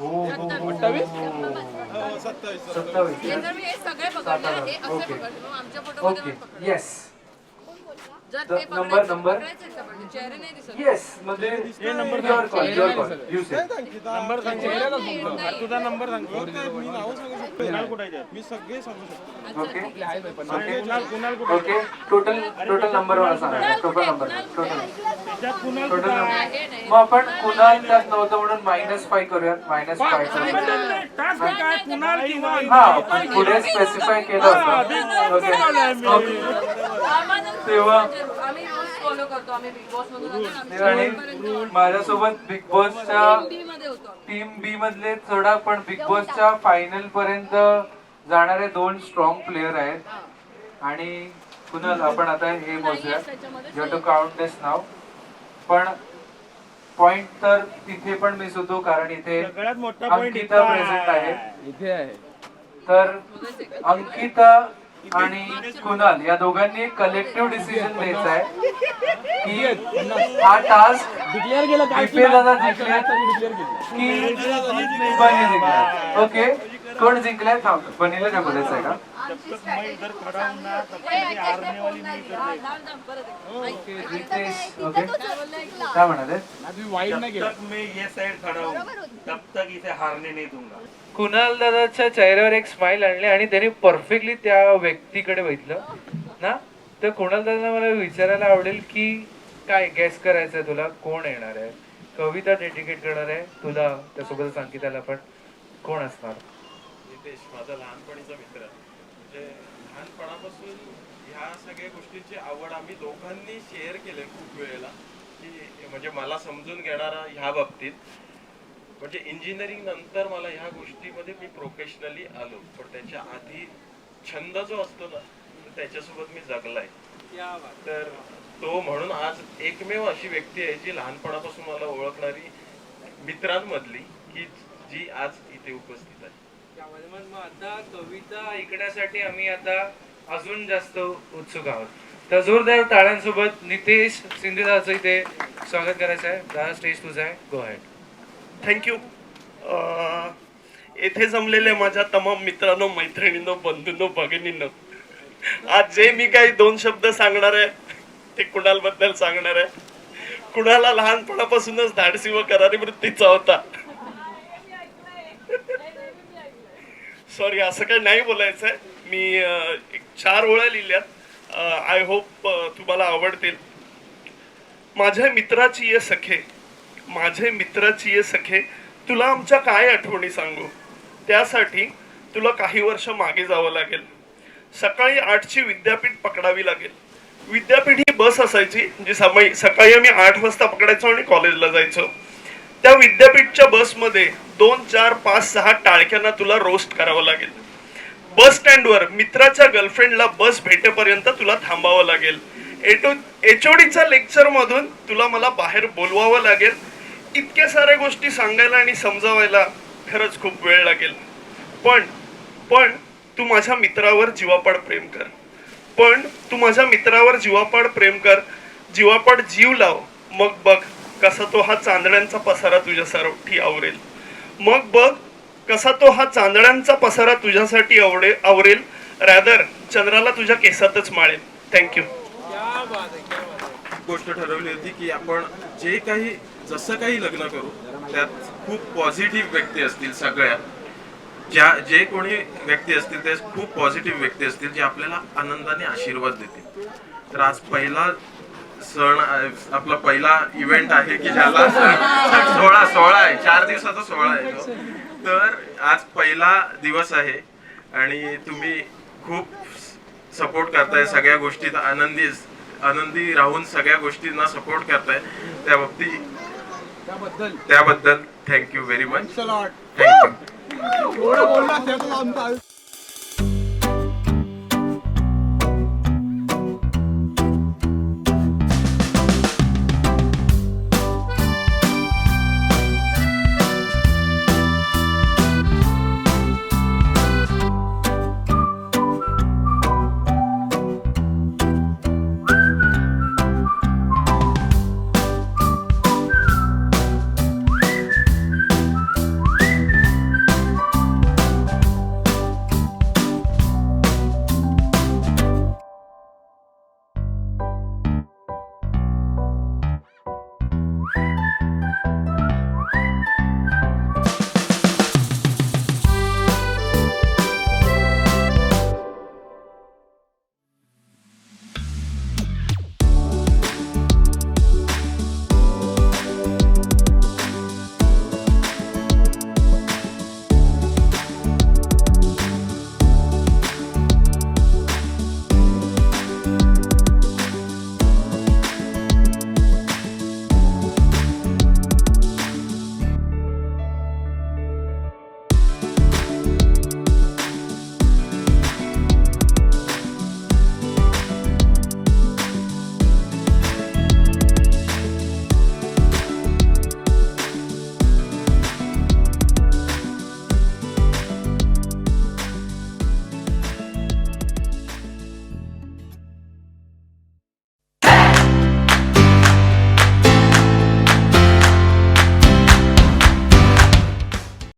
27. हे जर मी हे सगळे पकडले हे असे पकडले मग आमच्या फोटोमध्ये ओके. पण पकडले. येस. जर ते नंबर पकडायचे का पण चेहरे नाही दिसत. येस. म्हणजे your call. You say. Number सांग. तुझा नंबर सांग. कुणाल कुठे आहे? मी सगळे सांगू शकतो. ओके. कुणाल कुठे ओके. टोटल नंबर मला सांगा. Total number. त्याच्यात कुणाल टोटल कुठे नंबर. आहे? मग आपण कुणाल त्यात नव्हतं म्हणून -5 करूयात. -5 करूयात. टास्क काय कुणाल किंवा हा पण पुढे स्पेसिफाय केलं होतं. ओके. तेव्हा आम्ही रूल्स फॉलो करतो. आम्ही बिग बॉस मधून आणि माझ्यासोबत बिग बॉसच्या मध्ये होतो. टीम बी मधले थोडा पण बिग बॉसच्या फायनल पर्यंत जाणारे 2 स्ट्रॉंग प्लेयर आहेत. आणि कुणाल आपण आता हे मोजूया. यू हॅव टू काउंट दिस नाव. पण पॉइंट तर तिथे पण मिस होतो कारण इथे सगळ्यात मोठा पॉइंट अंकिता प्रेझेंट आहे. इथे आहे. तर अंकिता आणि कुणाल या दोघांनी एक कलेक्टिव्ह डिसिजन घ्यायचा आहे की हा टास्क डिक्लेअर केलं काय दीपे दादा जिंकले डिक्लेअर केलं. की बनी जिंकले. ओके. कोण जिंकलाय? थांब. बनीला काय बोलायचं आहे का? इधर खड़ा हूं ना तब तक हारने वाली नहीं करते. रितेश. ओके. काय म्हणाले? तुम्ही वाईट नाही केलं. मैं ये साइड खड़ा हूं तब तक इसे हारने नहीं दूंगा. कुणाल दादाच्या चेहऱ्यावर एक स्माइल आणली आणि त्यांनी परफेक्टली त्या व्यक्तीकडे बघितलं ना. तर कुणाल दादा मला विचारायला आवडेल की काय गेस करायचंय तुला कोण येणार आहे. कविता डेडिकेट करणार आहे तुला त्यासोबत अंकिताला पण. कोण असणार? नितेश माझा लहानपणीचा मित्र आहे. म्हणजे लहानपणापासून ह्या सगळ्या गोष्टींची आवड आम्ही दोघांनी शेअर केले खूप वेळेला की म्हणजे मला समजून घेणारा ह्या बाबतीत. म्हणजे इंजिनिअरिंग नंतर मला ह्या गोष्टीमध्ये मी प्रोफेशनली आलो पण त्याच्या आधी छंद जो असतो ना त्याच्यासोबत मी जगलाय. तर तो म्हणून आज एकमेव अशी व्यक्ती आहे जी लहानपणापासून मला ओळखणारी मित्रांमधली की जी आज इथे उपस्थित आहे. मग आता कविता ऐकण्यासाठी आम्ही आता अजून जास्त उत्सुक आहोत. तर जोरदार टाळ्यांसोबत नितेश शिंदेदाचं इथे स्वागत करायचं आहे. दादा स्टेज तुझा आहे. Go ahead. थँक्यू. येथे जमलेले माझ्या तमाम मित्रांनो, मैत्रिणींनो, बंधूंनो, भगिनींनो, आज जे मी काही 2 शब्द सांगणार आहे ते कुणाल बद्दल सांगणार आहे. कुणाला लहानपणापासूनच धाडसी व करारी वृत्तीचा होता. सॉरी असं काही नाही बोलायचंय. मी 4 ओळ्या लिहिल्यात. आय होप तुम्हाला आवडतील. माझ्या मित्राची ये सखे, माझे मित्राची ये सखे, तुला आमच्या काय आठवणी सांगू. त्यासाठी तुला काही वर्ष मागे जावं लागेल. सकाळी 8ची विद्यापीठ पकडावी लागेल. विद्यापीठ ही बस असायची जी सकाळी आम्ही 8 वाजता पकडायचो आणि कॉलेजला जायचो. त्या विद्यापीठच्या बसमध्ये 2, 4, 5, 6 टाळक्यांना तुला रोस्ट करावं लागेल. बस स्टँडवर मित्राच्या गर्लफ्रेंडला बस भेटेपर्यंत तुला थांबावं लागेल. HODच्या लेक्चर मधून तुला मला बाहेर बोलवावं लागेल. इतक्या साऱ्या गोष्टी सांगायला आणि समजावायला खरंच खूप वेळ लागेल. पण तू माझ्या मित्रावर जीवापाड प्रेम कर. जीवापाड जीव लाव. मग बघ कसा तो हा चांदण्यांचा पसारा तुझ्यासाठी आवरेल. आवरेल. रॅदर चंद्राला तुझ्या केसातच माळेल. थँक्यू. गोष्ट ठरवली होती की आपण जे काही जसं काही लग्न करू त्यात खूप पॉझिटिव्ह व्यक्ती असतील. सगळ्या जे कोणी व्यक्ती असतील ते खूप पॉझिटिव्ह व्यक्ती असतील जे आपल्याला आनंदाने आशीर्वाद देतील. तर आज पहिला सण आपला पहिला इव्हेंट आहे की ज्याला सोहळा आहे. 4 दिवसाचा सोहळा आहे तो. तर आज पहिला दिवस आहे आणि तुम्ही खूप सपोर्ट करताय सगळ्या गोष्टीत. आनंदी राहून सगळ्या गोष्टींना सपोर्ट करताय त्याबद्दल थँक्यू व्हेरी मच. चला थँक्यू. बोलला